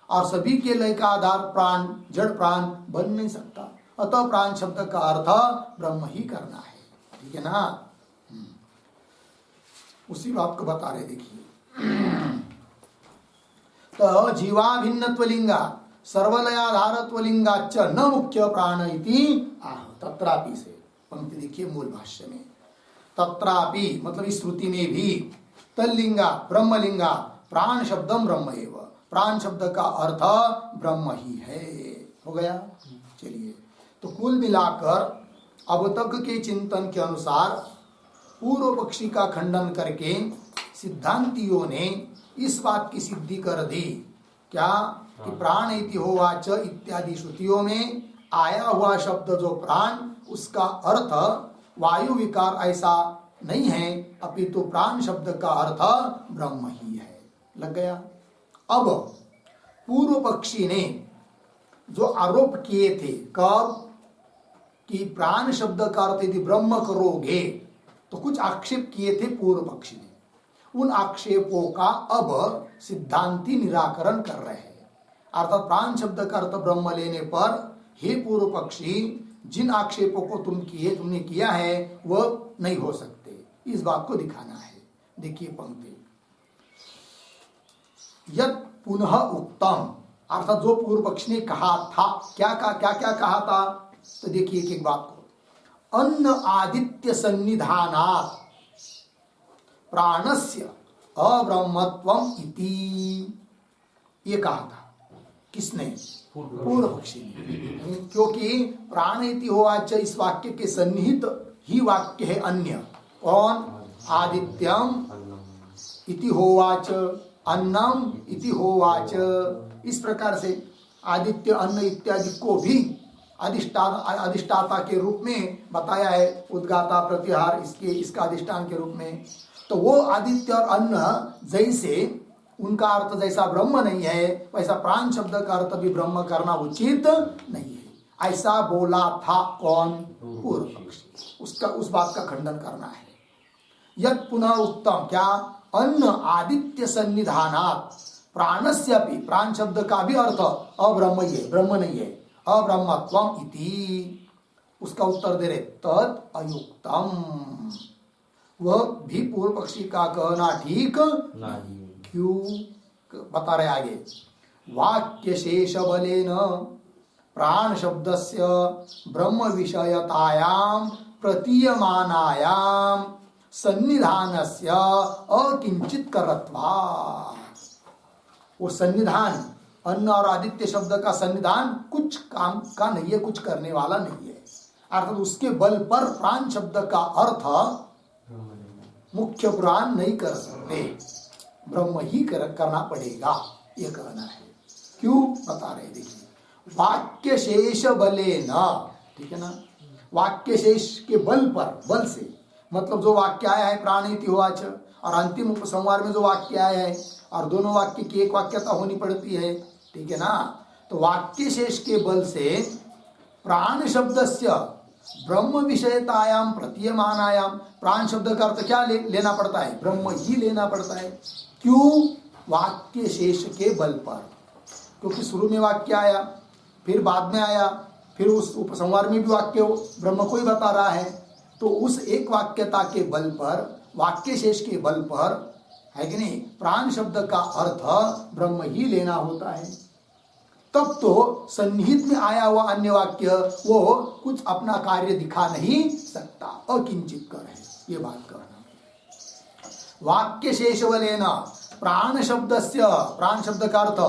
और सभी के लय का आधार प्राण, जड़ प्राण बन नहीं सकता। अतः प्राण शब्द का अर्थ ब्रह्म ही करना है, ठीक है ना? उसी बात को बता रहे, देखिए। तो जीवाभिन्नत्व लिंगा सर्वलयाधारत्व लिंगाच्च न मुख्य प्राण इति आह। तत्रापि से पंक्ति देखिए मूल भाष्य में, तत्रापि मतलब इस श्रुति में भी तल्लिंगा ब्रह्मलिंगा प्राण शब्दम ब्रह्म एव, प्राण शब्द का अर्थ ब्रह्म ही है। हो गया? चलिए, तो कुल मिलाकर अब तक के चिंतन के अनुसार पूर्व पक्षी का खंडन करके सिद्धांतियों ने इस बात की सिद्धि कर दी, क्या? कि प्राण इति होवाच इत्यादि श्रुतियों में आया हुआ शब्द जो प्राण, उसका अर्थ वायु विकार ऐसा नहीं है, अपितु प्राण शब्द का अर्थ ब्रह्म ही है। लग गया? अब पूर्व पक्षी ने जो आरोप किए थे, कब? कि प्राण शब्द का अर्थ यदि ब्रह्म करोगे, तो कुछ आक्षेप किए थे पूर्व पक्षी ने। उन आक्षेपों का अब सिद्धांती निराकरण कर रहे हैं। अर्थात प्राण शब्द का अर्थ ब्रह्म लेने पर, हे पूर्व पक्षी, जिन आक्षेपों को तुमने किया है वह नहीं हो सकते, इस बात को दिखाना है। देखिए पंक्ति, यत् पुनः उत्तम, अर्थात जो पूर्व पक्षी ने कहा था, क्या कहा था? तो देखिए एक बात को, अन्न आदित्य सन्निधानात् प्राणस्य अब्रह्मत्वम इति, ये कहा था। किसने? पूर्व पक्षी ने। क्योंकि प्राण इति होवाच इस वाक्य के सन्निहित ही वाक्य है अन्य। कौन? आदित्यम इति होवाच, अन्नम इति होवाच। इस प्रकार से आदित्य, अन्न इत्यादि को भी अधिष्ठाता के रूप में बताया है, उद्गाता प्रत्याहार इसका अधिष्ठान के रूप में। तो वो आदित्य और अन्न जैसे उनका अर्थ जैसा ब्रह्म नहीं है, वैसा प्राण शब्द का अर्थ भी ब्रह्म करना उचित नहीं है। ऐसा बोला था कौन? पूर्व पक्षी। उस बात का खंडन करना है। यत् पुनः उत्तम, क्या? अन्न आदित्य सन्निधानात् प्राणस्यपि, प्राण शब्द का भी अर्थ अब्रह्म ही है, ब्रह्म नहीं है, अब्रह्मत्वम इति। उसका उत्तर दे रहे, तत् अयुक्तम, वह भी पूर्व पक्षी का कहना ठीक नहीं। क्यों? बता रहे आगे, वाक्य शेष बलेन प्राण शब्दस्य ब्रह्म विषयतायाम प्रतीयमानायाम सन्निधानस्य अकिंचित करत्वात्। वो सन्निधान, अन्न और आदित्य शब्द का सन्निधान कुछ काम का नहीं है, कुछ करने वाला नहीं है। अर्थात उसके बल पर प्राण शब्द का अर्थ मुख्य प्राण नहीं कर सकते, ब्रह्म ही करना पड़ेगा, ये कहना है। क्यों? बता रहे, देखिए, वाक्य शेष बले न, ठीक है ना? वाक्य शेष के बल पर, बल से मतलब जो वाक्य आया है प्राण इति होवाच, और अंतिम उपसंहार में जो वाक्य आया है, और दोनों वाक्य की एक वाक्यता होनी पड़ती है, ठीक है ना? तो वाक्य शेष के बल से प्राण शब्दस्य ब्रह्म विषयतायाम प्रतीयमानायाम, प्राण शब्द का अर्थ क्या लेना पड़ता है? ब्रह्म ही लेना पड़ता है। क्यों? वाक्य शेष के बल पर, क्योंकि शुरू में वाक्य आया, फिर बाद में आया, फिर उस उपसंहार में भी वाक्य ब्रह्म को ही बता रहा है। तो उस एक वाक्यता के बल पर, वाक्य शेष के बल पर, है कि नहीं, प्राण शब्द का अर्थ ब्रह्म ही लेना होता है। तब तो सन्निहित में आया हुआ अन्य वाक्य वो कुछ अपना कार्य दिखा नहीं सकता, अकिंचित कर है, ये बात करना। वाक्य शेष बलेन प्राण शब्दस्य, प्राण शब्द का अर्थ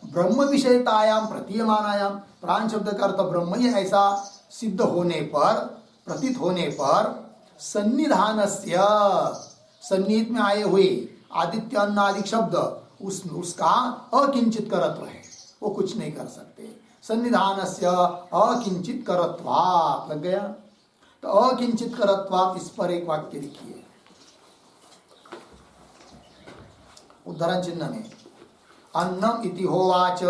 ब्रह्म विषयतायाम प्रतीयमानायाम, प्राण शब्द का अर्थ ब्रह्म ही ऐसा सिद्ध होने पर, प्रतीत होने पर, सन्निधानस्य, सन्निहित में आए हुए आदित्य अन्नादि शब्द उसका अकिंचित करत्व है, वो कुछ नहीं कर सकते। सन्निधानस्य अकिंचित करत्वात् लग गया। तो अकिंचित करत्वात् इस पर एक वाक्य लिखिए उद्धरण चिन्ह में। अन्नम इति होवाच,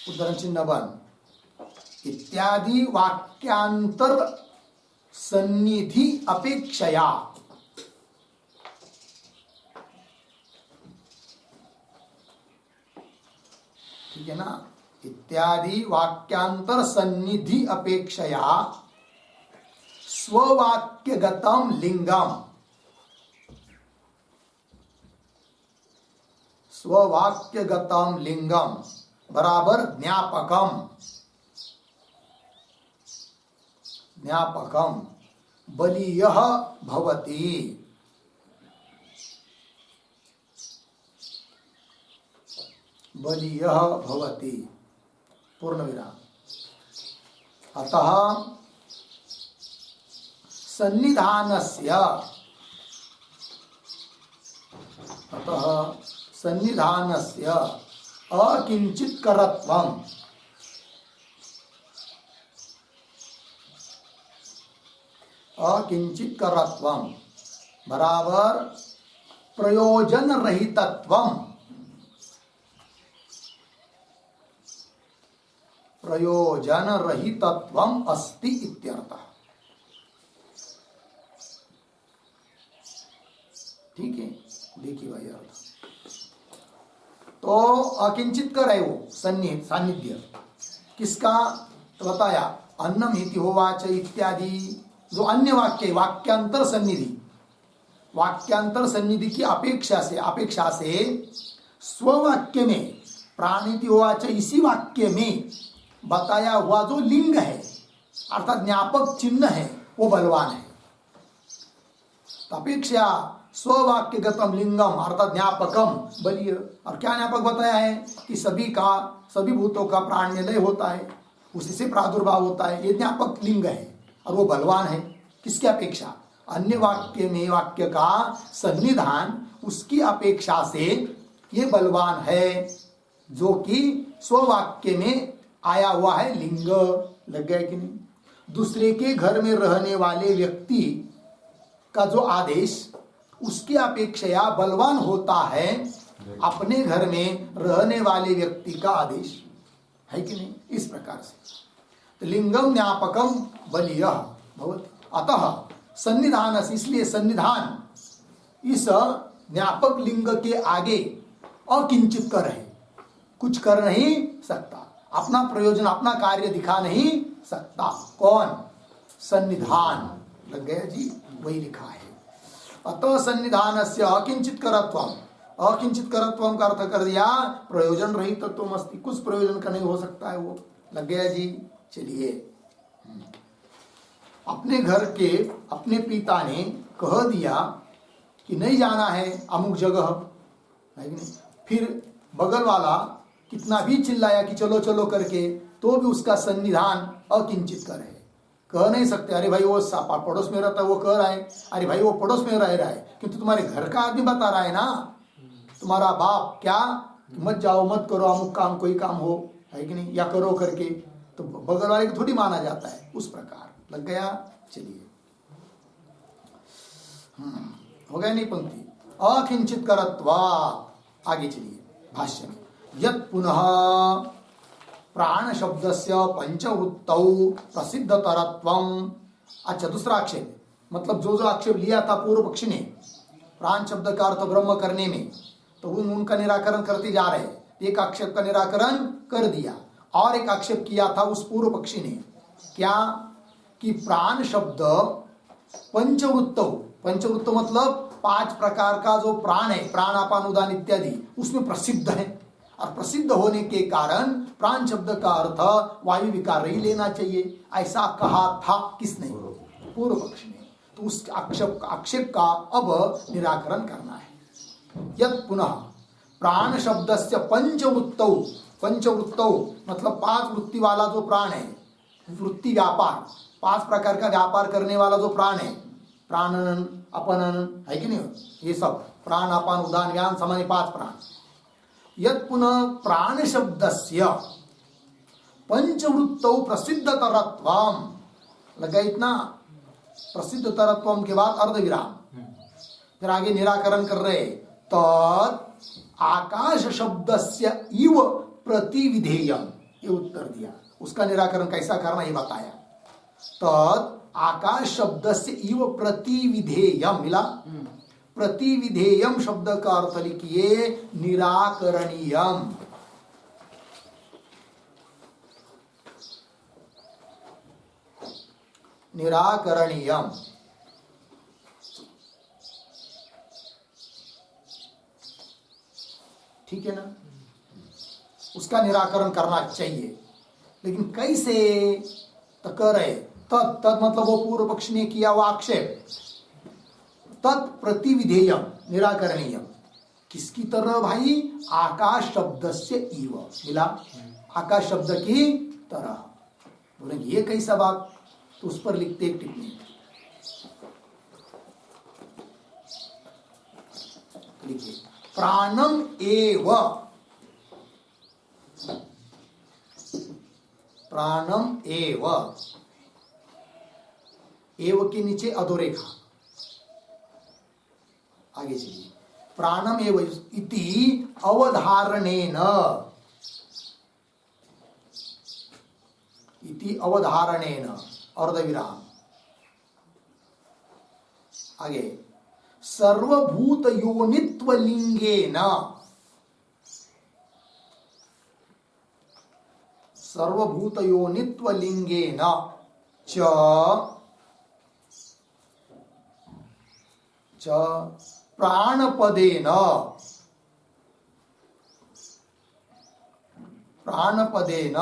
उद्धरण चिन्ह बन, इत्यादि वाक्यांतर सन्निधि अपेक्षया, ठीक है ना, इत्यादि वाक्यांतर सन्निधि अपेक्षया स्ववाक्यगतम लिंगम, स्ववाक्यगतम लिंगम बराबर ज्ञापकम, ज्ञापकम बलीयः भवति। बलीयः भवति पूर्ण विराम। अतः सन्निधानस्य, अतः सन्निधानस्य अकिंचित करत्वम, अकिंचित करत्वम बराबर प्रयोजन रहितत्वम, प्रयोजन रहितत्वम अस्ति इत्यर्थः। ठीक है, देखिए भाई अर्थ। तो अकिंचित कर है वो सानिध्य किसका तो बताया, अन्नम इति होवाच इत्यादि जो अन्य वाक्य, वाक्यांतर सन्निधि, वाक्यांतर सन्निधि की अपेक्षा से स्ववाक्य में प्राणिति होवाच, इसी वाक्य में बताया हुआ जो लिंग है अर्थात ज्ञापक चिन्ह है वो बलवान है। अपेक्षा स्ववाक्यगतम लिंगम अर्थात ज्ञापकम बलीय। और क्या ज्ञापक बताया है कि सभी भूतों का प्राण में लय होता है, उसी से प्रादुर्भाव होता है, ये ज्ञापक लिंग है और वो बलवान है। किसकी अपेक्षा? अन्य वाक्य में वाक्य का सन्निधान उसकी अपेक्षा से ये बलवान है जो कि स्ववाक्य में आया हुआ है लिंग। लग गया कि नहीं? दूसरे के घर में रहने वाले व्यक्ति का जो आदेश उसकी अपेक्षा बलवान होता है अपने घर में रहने वाले व्यक्ति का आदेश, है कि नहीं? इस प्रकार से तो लिंगम ज्ञापकम बलीयः भवति। अतः सन्निधान, इसलिए सन्निधान इस ज्ञापक लिंग के आगे अकिंचित कर है, कुछ कर नहीं सकता, अपना प्रयोजन अपना कार्य दिखा नहीं सकता। कौन? सन्निधान। लग गया जी, वही लिखा है। अतः सन्निधानस्य अकिंचित करत्वम, अकिंचित करत्वम का अर्थ कर दिया प्रयोजन रहित तत्वमस्ति, कुछ प्रयोजन का नहीं हो सकता है वो। लग गया जी। चलिए, अपने घर के अपने पिता ने कह दिया कि नहीं जाना है अमुक जगह, है कि नहीं? फिर बगल वाला कितना भी चिल्लाया कि चलो चलो करके, तो भी उसका सन्निधान अकिंचित कर है। कह नहीं सकते अरे भाई वो पड़ोस में रहता है, वो कह रहा है अरे भाई वो पड़ोस में रह रहा है, किंतु तुम्हारे घर का आदमी बता रहा है ना, तुम्हारा बाप क्या मत जाओ मत करो अमुक काम, कोई काम हो, है कि नहीं, या करो करके, तो बगल वाले को थोड़ी माना जाता है। उस प्रकार। लग गया। चलिए, हो गया नहीं पंक्ति। अकिंचित करत्वा। आगे चलिए भाष्य में। यत् पुनः प्राण शब्दस्य पंचवृत्तौ प्रसिद्धतरत्वम्। अच्छा, दूसरा आक्षेप, मतलब जो आक्षेप लिया था पूर्व पक्षी ने प्राण शब्द का अर्थ ब्रह्म करने में, तो उनका निराकरण करते जा रहे। एक आक्षेप का निराकरण कर दिया और एक आक्षेप किया था उस पूर्व पक्षी ने, क्या कि प्राण शब्द पंचवृत्तौ, पंचवृत्त मतलब 5 प्रकार का जो प्राण है, प्राण अपान उदान इत्यादि, उसमें प्रसिद्ध है। और प्रसिद्ध होने के कारण प्राण शब्द का अर्थ वायु विकार ही लेना चाहिए, ऐसा कहा था किसने? पूर्व पक्ष ने। तो उस आक्षेप का अब निराकरण करना है। यत् पुनः प्राण शब्दस्य पंचवृत्तौ, पंचवृत्तौ मतलब 5 वृत्ति वाला जो प्राण है, वृत्ति व्यापार, 5 प्रकार का व्यापार करने वाला जो प्राण है, प्राणन अपनन है कि नहीं, ये सब प्राण अपान उदान व्यान सामान्य 5 प्राण। यत् पुनः प्राण शब्दस्य पंचवृत्तौ प्रसिद्धतरत्वम, लगा इतना, प्रसिद्धतरत्वम के बाद अर्धविराम, फिर आगे निराकरण कर रहे, तत् आकाश शब्दस्य इव प्रतिविधेयम, ये उत्तर दिया। उसका निराकरण कैसा करना ये बताया। तत् आकाश शब्दस्य इव प्रतिविधेयम मिला, प्रतिविधेयम शब्द का अर्थ लिखिए निराकरणीयम। निराकरणीयम, ठीक है ना, उसका निराकरण करना चाहिए। लेकिन कैसे, तो कह रहे तत्, तत् मतलब वो पूर्व पक्ष ने किया वो आक्षेप, तत् प्रतिविधेयम निराकरणीयम, किसकी तरह भाई, आकाश शब्द से इव मिला, आकाश शब्द की तरह। बोलेंगे ये कैसा बात, तो उस पर लिखते एक टिप्पणी, लिखिए प्राणम एव, प्राणम एव, एव के नीचे अधोरेखा, आगे चलिए, प्राणम एव इति अवधारणेन, इति अवधारणेन अर्धविराम, आगे सर्वभूत योनित्व लिंगेन, सर्वभूत योनित्व लिंगेन च प्राणपदेन, प्राणपदेन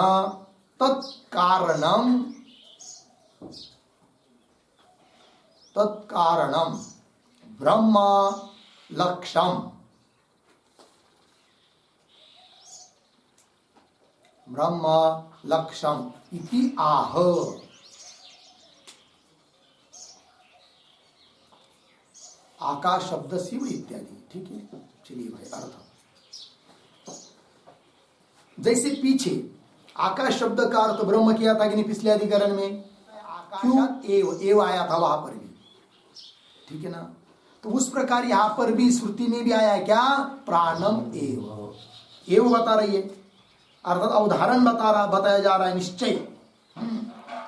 तत्कारणम, तत्कारणम ब्रह्म लक्ष्यम, ब्रह्म लक्ष्यम इति आह। आकाश शब्द शिव इत्यादि, ठीक है। चलिए भाई अर्थ, जैसे पीछे आकाश शब्द का अर्थ ब्रह्म किया था कि नहीं पिछले अधिकरण में, क्यों एव आया था वहां पर भी, ठीक है ना। तो उस प्रकार यहां पर भी श्रुति में भी आया है क्या, प्राणम एव, एव बता रही है, अर्थात अवधारण बताया जा रहा है निश्चय।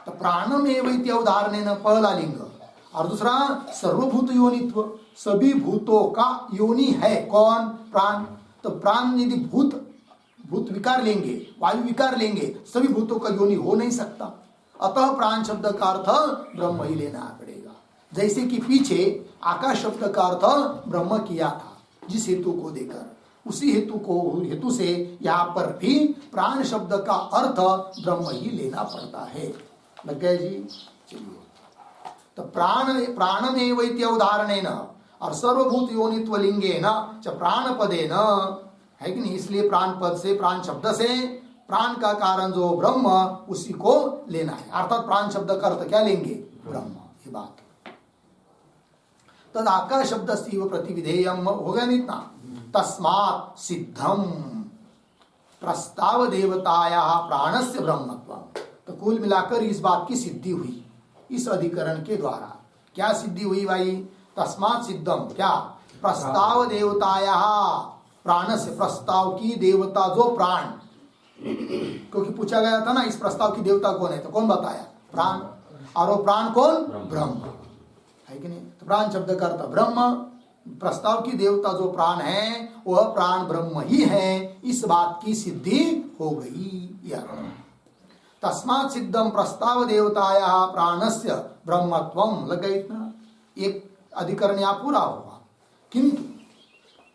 तो प्राणम एव इति अवधारणेन पहला लिंग, और दूसरा सर्वभूत योनित्व, सभी भूतों का योनि है कौन, प्राण। तो प्राण यदि भूत विकार लेंगे, वायु विकार लेंगे, सभी भूतों का योनि हो नहीं सकता, अतः प्राण शब्द का अर्थ ब्रह्म ही लेना पड़ेगा। जैसे कि पीछे आकाश शब्द का अर्थ ब्रह्म किया था जिस हेतु को देकर, उसी हेतु से यहाँ पर भी प्राण शब्द का अर्थ ब्रह्म ही लेना पड़ता है। लग गया जी। चलिए, तो प्राणमेव इति अवधारणेन और सर्वभूत योनित्व लिंगेन च प्राणपदेन, है कि नहीं, इसलिए प्राण पद से, प्राण शब्द से प्राण का कारण जो ब्रह्म उसी को लेना है, अर्थात प्राण शब्द का अर्थ क्या लेंगे, ब्रह्म, ये बात। तद आकाश शब्द से प्रतिविधेयम हो गया नहीं इतना, तस्मात् सिद्धम प्रस्ताव देवताया प्राणस्य ब्रह्मत्वम। तो कुल मिलाकर इस बात की सिद्धि हुई इस अधिकरण के द्वारा। क्या सिद्धि हुई भाई, तस्मात् सिद्धम, क्या, प्रस्ताव देवताया प्राण से, प्रस्ताव की देवता जो प्राण, क्योंकि पूछा गया था ना इस प्रस्ताव की देवता कौन है, तो कौन बताया, प्राण, और वो प्राण कौन, ब्रह्म, है कि नहीं। तो प्राण शब्द का अर्थ ब्रह्म, प्रस्ताव की देवता जो प्राण है वह प्राण ब्रह्म ही है, इस बात की सिद्धि हो गई। तस्मात् सिद्धम प्रस्ताव देवताया प्राणस्य ब्रह्मत्वम, लग गया इतना, एक अधिकरण यहाँ पूरा हुआ। किंतु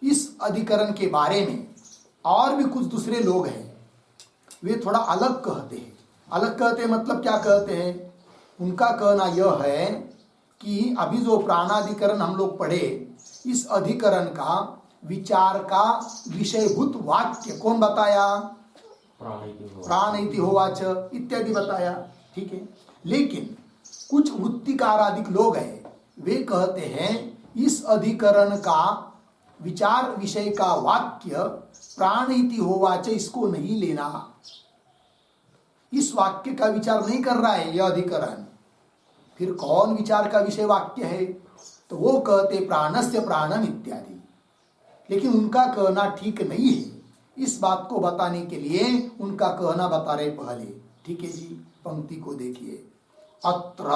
इस अधिकरण के बारे में और भी कुछ दूसरे लोग हैं, वे थोड़ा अलग कहते हैं। अलग कहते हैं मतलब क्या कहते हैं, उनका कहना यह है कि अभी जो प्राणाधिकरण हम लोग पढ़े, इस अधिकरण का विचार का विषयभूत वाक्य कौन बताया, प्राण इति होवाच इत्यादि बताया, ठीक है। लेकिन कुछ वृत्तिकार आदि लोग हैं, वे कहते हैं इस अधिकरण का विचार विषय का वाक्य प्राण इति होवाच इसको नहीं लेना। इस वाक्य का विचार नहीं कर रहा है यह अधिकरण। फिर कौन विचार का विषय वाक्य है? तो वो कहते प्राणस्य प्राणम इत्यादि। लेकिन उनका कहना ठीक नहीं है। इस बात को बताने के लिए उनका कहना बता रहे पहले। ठीक है जी, पंक्ति को देखिए। अत्र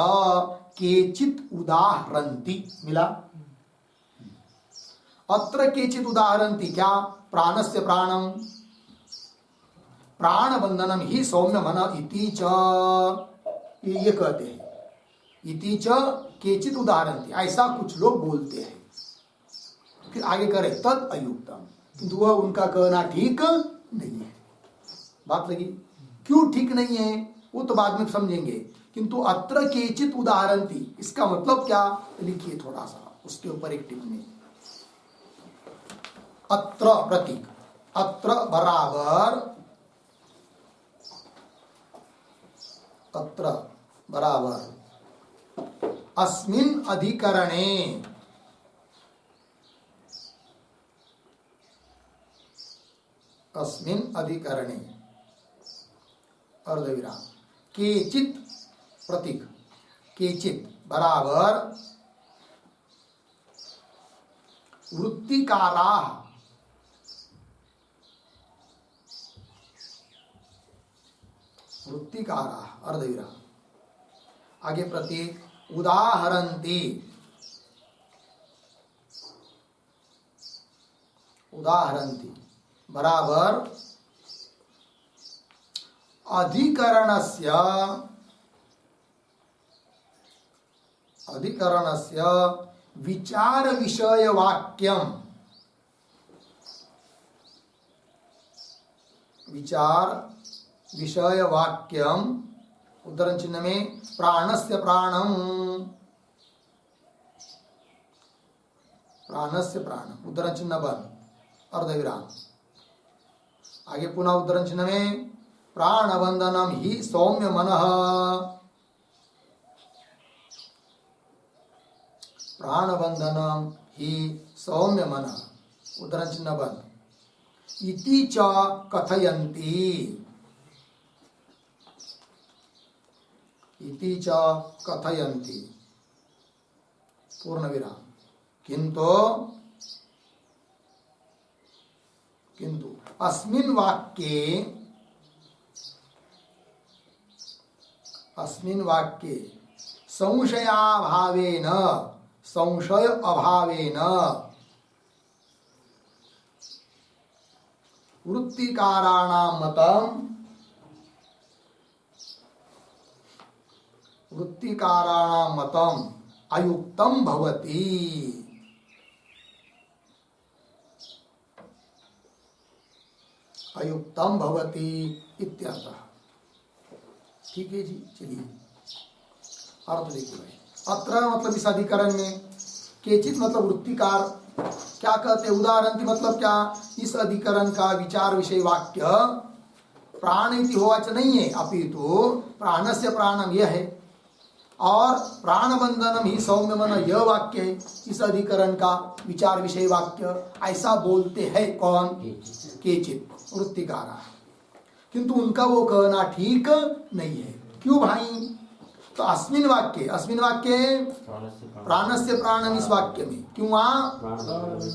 केचित उदाहरन्ति, मिला? अत्र केचित उदाहरन्ति, क्या? प्राणस्य प्राणम प्राण बंधनम ही सौम्य मन इति च, ये कहते हैं। इति च केचित उदाहरन्ति, ऐसा कुछ लोग बोलते हैं। फिर आगे करे तद अयुक्तम, किंतु वह उनका कहना ठीक नहीं है। बात लगी? क्यों ठीक नहीं है वो तो बाद में समझेंगे। किंतु अत्र केचित उदाहरन्ति, इसका मतलब क्या लिखिए थोड़ा सा, उसके ऊपर एक टिप्पणी। अत्र प्रतीक, अत्र बराबर, अत्र बराबर अस्मिन् अधिकरणे, अस्मिन् अधिकरणे अर्धविराम केचित प्रतीक, केचित बराबर वृत्तिकाराः, वृत्तिकाराः अर्धविराम आगे प्रतीक उदाहरन्ति, उदाहरन्ति बराबर अधिकरणस्य, अधिकरणस्य विचार विषय वाक्यम, विचार विषय वाक्यम उद्धरण चिन्ह में प्राणस्य प्राणम, प्राणस्य प्राणम उद्धरण चिन्ह बंद अर्धविराम आगे पुनः उद्धरण चिन्ह में प्राणबंधनम ही सौम्य मनः, प्राणबंधनम ही सौम्य मनः उद्धरण चिन्ह बंद इति च कथयन्ति, इति च कथयन्ति पूर्ण विराम किंतु, किंतु अस्मिन् वाक्ये, अस्मिन् वाक्ये संशयाभावेन, संशय अभावेन वृत्तिकाराणां मतम्, वृत्तिकाराणां मतम् अयुक्तं भवति, अयुक्तम भवति इत्यर्थः। ठीक है जी, चलिए अर्थ देखिए भाई। अत्र मतलब इस अधिकरण में, केचित मतलब वृत्तिकार, क्या कहते हैं? उदाहरण मतलब क्या? इस अधिकरण का विचार विषय वाक्य प्राण इति होवाच नहीं है, अपितु प्राणस्य प्राणम यह है, और प्राण बंधनम ही सौम्य मन यह वाक्य है इस अधिकरण का विचार विषय वाक्य। ऐसा बोलते हैं कौन? केचित वृत्तिकारा। किंतु उनका वो कहना ठीक नहीं है। क्यों भाई? तो अस्मिन वाक्य, अस्मिन वाक्य प्राणस्य प्राणम इस वाक्य में, क्यों? वहां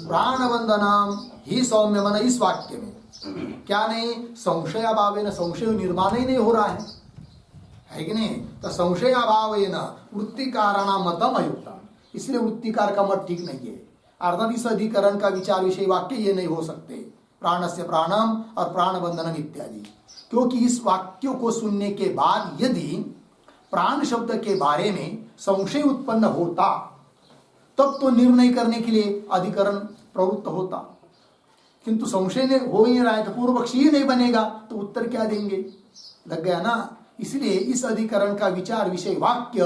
प्राण बंधनम ही सौम्य मन इस वाक्य में क्या नहीं? संशय अभाव न, संशय निर्माण ही नहीं हो रहा है कि नहीं? तो संशय अभाव न वृत्तिकाराणा मतम अयुक्तम, इसलिए वृत्तिकार का मत ठीक नहीं है। अर्थात इस अधिकरण का विचार विषय वाक्य ये नहीं हो सकते, प्राणस्य प्राणम और प्राण बंधनम इत्यादि। क्योंकि इस वाक्यों को सुनने के बाद यदि प्राण शब्द के बारे में संशय उत्पन्न होता तब तो निर्णय करने के लिए अधिकरण प्रवृत्त होता, किंतु संशय हो ही रहा है तो पूर्व पक्षी ही नहीं बनेगा, तो उत्तर क्या देंगे? लग गया ना। इसलिए इस अधिकरण का विचार विषय वाक्य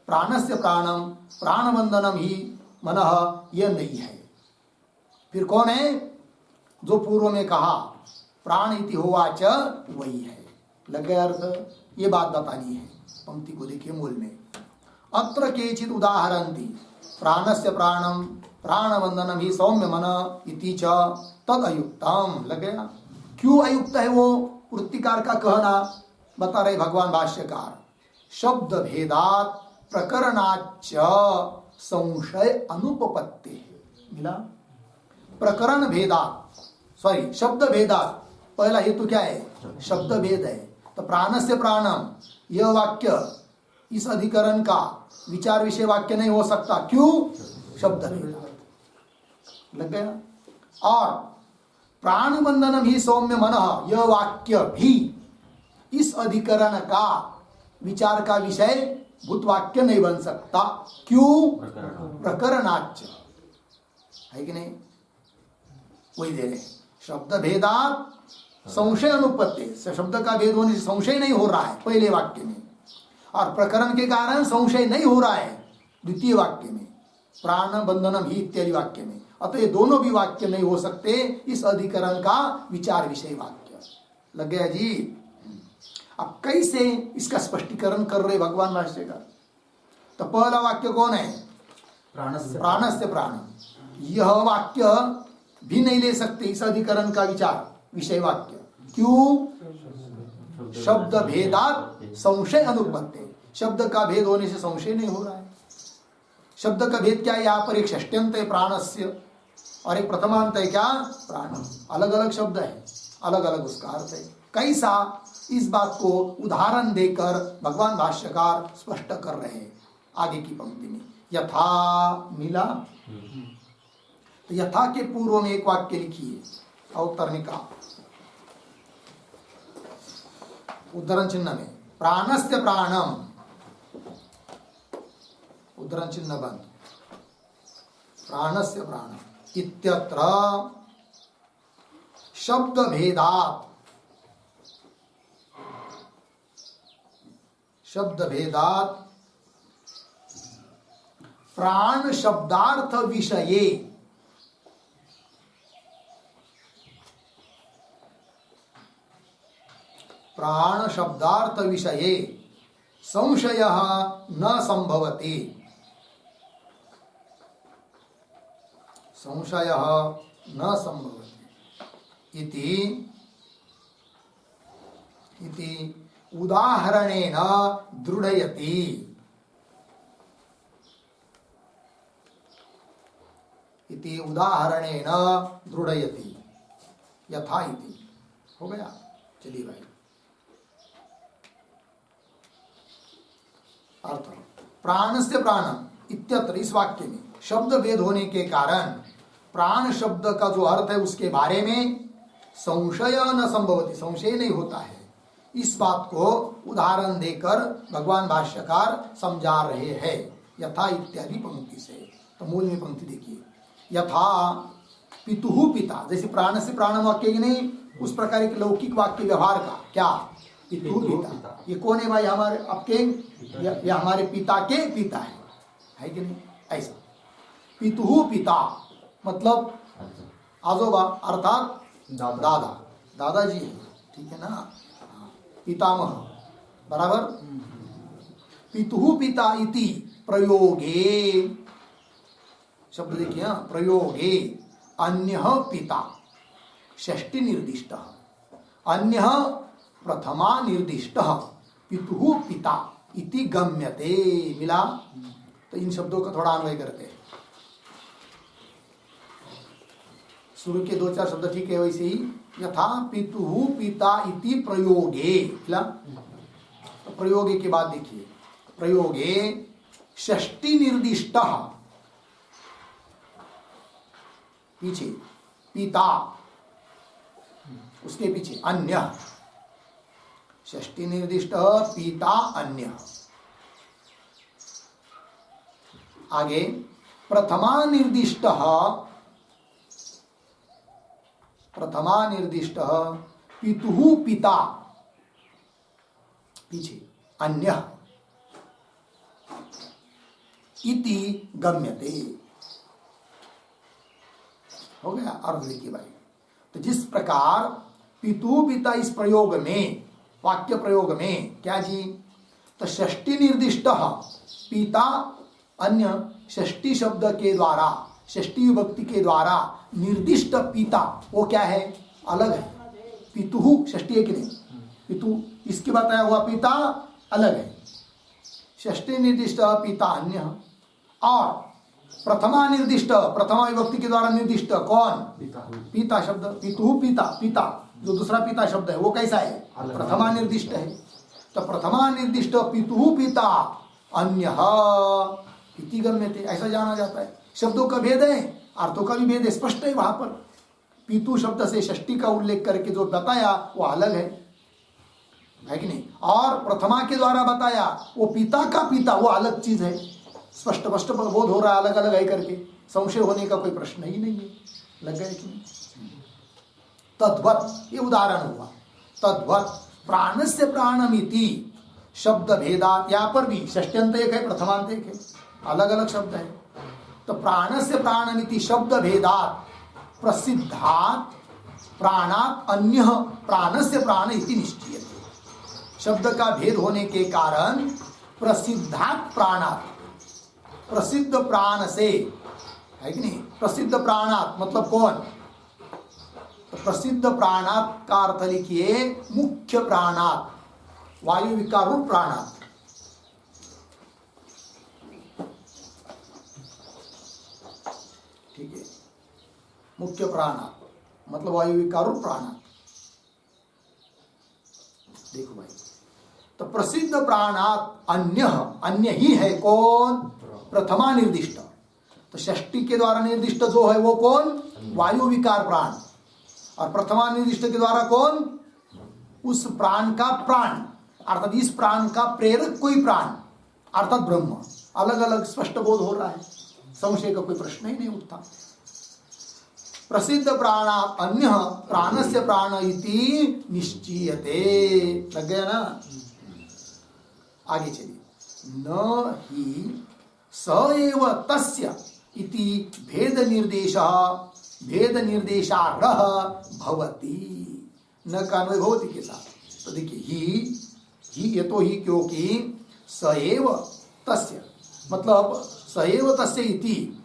प्राणस्य प्राणम प्राण बंधनम ही मनः यह नहीं है। फिर कौन है? जो पूर्व में कहा प्राण इति होवाच वही है। लग गया अर्थ? ये बात बतानी है। पंक्ति को देखिए मूल में, अत्र केचित उदाहरन्ति, प्राणस्य प्राणम प्राणबंधनम ही सौम्य मन इति च तद अयुक्तम। लग गया? क्यों अयुक्त है वो वृत्तिकार का कहना? बता रहे भगवान भाष्यकार, शब्द भेदात प्रकरणाच संशय अनुपपत्ति। मिला? प्रकरण भेदात, सॉरी शब्द भेदात, पहला हेतु क्या है? शब्द भेद है। तो प्राण से प्राणम यह वाक्य इस अधिकरण का विचार विषय वाक्य नहीं हो सकता। क्यों? शब्द भेदात। लग गया? और प्राण बंधनम ही सौम्य मन, यह वाक्य भी इस अधिकरण का विचार का विषय भूत वाक्य नहीं बन सकता। क्यों? प्रकरणाच है कि नहीं? वही दे रहे, शब्द भेदात संशय अनुपत्ति, शब्द का भेद होने से संशय नहीं हो रहा है पहले वाक्य में, और प्रकरण के कारण संशय नहीं हो रहा है द्वितीय वाक्य में, प्राण बंधनम ही इत्यादि वाक्य में। अतः ये दोनों भी वाक्य नहीं हो सकते इस अधिकरण का विचार विषय वाक्य। लग गया जी? अब कैसे इसका स्पष्टीकरण कर रहे भगवान भाष्यकार? तो पहला वाक्य कौन है? प्राण से प्राण। यह वाक्य भी नहीं ले सकते इस अधिकरण का विचार विषय वाक्य। क्यों? शब्द भेदात संशय अनुपत्ति, शब्द का भेद होने से संशय नहीं हो रहा है। शब्द का भेद क्या है? यहाँ पर एक षष्ट्यंत है प्राणस्य और एक प्रथमांत है क्या? प्राण। अलग अलग शब्द है, अलग अलग उसका अर्थ है। कैसा? इस बात को उदाहरण देकर भगवान भाष्यकार स्पष्ट कर रहे हैं आगे की पंक्ति में। यथा, मिला? तो यथा के पूर्व में एक वाक्य लिखिए अवतरणिका उद्धरण चिन्ह में, प्राणस्य प्राणम, उद्धरण चिन्ह बंद, प्राणस्य प्राणम इत्यत्र शब्द भेदात, शब्द भेदात प्राण शब्दार्थ विषये प्राण शब्दार्थ विषये संशयः न संभवति, संशयः न संभवति इति उदाहरणेन दृढ़यति। इति उदाहरणेन दृढ़यति यथा इति। हो गया? चलिए भाई, अर्थ प्राण से प्राण इत्यत्र, इस वाक्य में शब्द भेद होने के कारण प्राण शब्द का जो अर्थ है उसके बारे में संशय न संभवति, संशय नहीं होता है। इस बात को उदाहरण देकर भगवान भाष्यकार समझा रहे हैं यथा इत्यादि पंक्ति से। तो मूल में पंक्ति देखिए, यथा पितुहु पिता, जैसे प्राण से प्राण वाक्य की नहीं, उस प्रकार एक लौकिक वाक्य व्यवहार का क्या? पितुहु पिता। ये कौन है भाई? हमारे आपके ये हमारे पिता के पिता है कि नहीं? ऐसा पितुहु पिता मतलब आजोबा अर्थात दादा, दादाजी है, ठीक है ना? पितामह बराबर। पितुहु पिता इति प्रयोगे, शब्द देखिए, प्रयोगे अन्यः पिता षष्टि निर्दिष्ट, अन्यः प्रथमा निर्दिष्ट पितुहु पिता इति गम्यते। मिला? तो इन शब्दों का थोड़ा अन्वय करते हैं। शुरू के दो चार शब्द ठीक है, वैसे ही यथा पितुहु पिता इति प्रयोगे। मिला? तो प्रयोगे के बाद देखिए, प्रयोगे षष्टि निर्दिष्ट, पीछे पिता, उसके पीछे अन्य, षष्टि निर्दिष्ट पिता अन्य, आगे प्रथमा निर्दिष्ट, प्रथमा निर्दिष्ट पितुहु पिता, पीछे अन्य इति गम्यते। हो गया? अर्थ देखिए भाई, तो जिस प्रकार पितु पिता इस प्रयोग में, वाक्य प्रयोग में क्या जी? तो षष्टि निर्दिष्ट पिता अन्य षष्ठी शब्द के द्वारा, षष्ठी विभक्ति के द्वारा निर्दिष्ट पिता वो क्या है, अलग है। पितुः षष्ठी है कि नहीं, पितु इसके बताया हुआ पिता अलग है। षष्ठी निर्दिष्ट पिता अन्य, और प्रथमा निर्दिष्ट, प्रथमा विभक्ति के द्वारा निर्दिष्ट कौन, पिता शब्द, पितुः पिता, पिता जो दूसरा पिता शब्द है वो कैसा है, प्रथमा निर्दिष्ट है। तो प्रथमा निर्दिष्ट पितुः पिता अन्यः इति गम्यते, ऐसा जाना जाता है। शब्दों का भेद है, अर्थों का भी भेद है, स्पष्ट है वहां पर। पितु शब्द से षष्ठी का उल्लेख करके जो बताया वो अलग है कि नहीं, और प्रथमा के द्वारा बताया वो पिता का पिता वो अलग चीज है। स्पष्ट स्पष्ट बोध हो रहा है अलग अलग है करके, संशय होने का कोई प्रश्न ही नहीं है। लग गया कि नहीं? तद्वत ये उदाहरण हुआ। तद्वत प्राणस्य प्राणमिति शब्द भेदा, यहाँ पर भी षष्ट्यंत एक है प्रथमांत एक है, अलग अलग शब्द है। तो प्राणस्य प्राणमिति शब्द भेदात प्रसिद्धात प्राणात अन्य प्राणस्य प्राण इति निश्चयते। शब्द का भेद होने के कारण प्रसिद्धात प्राणात, प्रसिद्ध प्राण से है कि नहीं, प्रसिद्ध प्राणात मतलब कौन, तो प्रसिद्ध प्राणात का अर्थ लिखिए मुख्य प्राणात, वायु विकार रूप प्राणात। ठीक है, मुख्य प्राणात मतलब वायु विकार रूप प्राणात। देखो भाई, तो प्रसिद्ध प्राणात अन्य, अन्य ही है कौन, प्रथमा निर्दिष्ट। तो षष्ठी के द्वारा निर्दिष्ट जो है वो कौन, वायु विकार प्राण, और प्रथमा निर्दिष्ट के द्वारा कौन, उस प्राण का प्राण, अर्थात इस प्राण का प्रेरक कोई प्राण अर्थात ब्रह्म। अलग अलग स्पष्ट बोध हो रहा है, संशय का कोई प्रश्न ही नहीं उठता। प्रसिद्ध प्राणा अन्य प्राणस्य प्राण इति निश्चीयते। लग गया ना? आगे चलिए। न ही स एव तस्य इति भेद निर्देशार्ह भवति, न का अन्वय भवति के साथ। तो देखिए ही ये तो ही, क्योंकि स एव तस्य मतलब स एव तस्य इति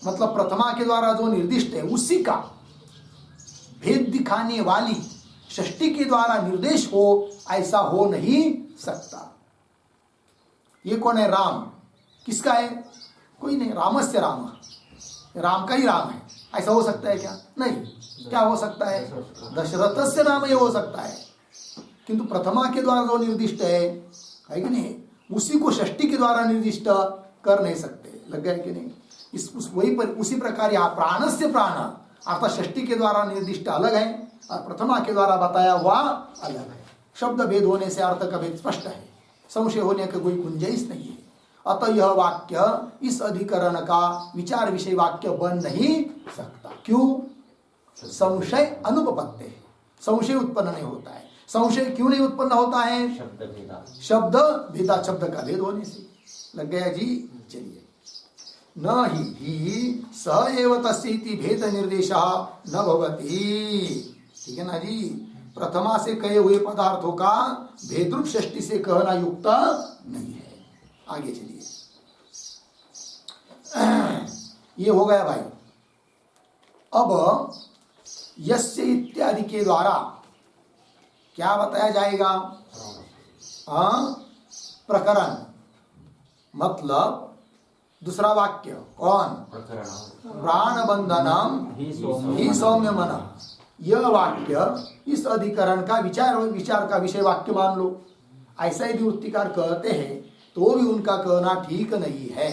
मतलब प्रथमा के द्वारा जो निर्दिष्ट है उसी का भेद दिखाने वाली षष्ठी के द्वारा निर्देश हो, ऐसा हो नहीं सकता। ये कौन है, राम। किसका है, कोई नहीं, रामस्य राम, राम का ही राम है। ऐसा हो सकता है क्या, नहीं। क्या हो सकता है, दशरथस्य नाम ये हो सकता है, किंतु प्रथमा के द्वारा जो निर्दिष्ट है कि नहीं, उसी को षष्ठी के द्वारा निर्दिष्ट कर नहीं सकते। लग गया कि नहीं? वही पर उसी प्रकार यहाँ प्राणस्य प्राण अर्थात षष्ठी के द्वारा निर्दिष्ट अलग है और प्रथमा के द्वारा बताया हुआ अलग है। शब्द भेद होने से अर्थ का भेद स्पष्ट है, संशय होने का कोई गुंजाइश नहीं है। अतः यह वाक्य इस अधिकरण का विचार विषय वाक्य बन नहीं सकता। क्यों? संशय अनुपपत्ति है, संशय उत्पन्न नहीं होता है। संशय क्यों नहीं उत्पन्न होता है? शब्द भेदा, शब्द का भेद होने से। लग गया जी? चलिए। न ही स एव तस्येति भेद निर्देशः न भवति। ठीक है ना जी? प्रथमा से कहे हुए पदार्थों का भेदरूप षष्ठी से कहना युक्त नहीं है। आगे चलिए। ये हो गया भाई। अब यस्य इत्यादि के द्वारा क्या बताया जाएगा? प्रकरण मतलब दूसरा वाक्य कौन? प्राण बंधनम ही सौम्य मन। यह वाक्य इस अधिकरण का विचार का विषय वाक्य मान लो। ऐसा यदि वृत्तिकार कहते हैं तो भी उनका कहना ठीक नहीं है।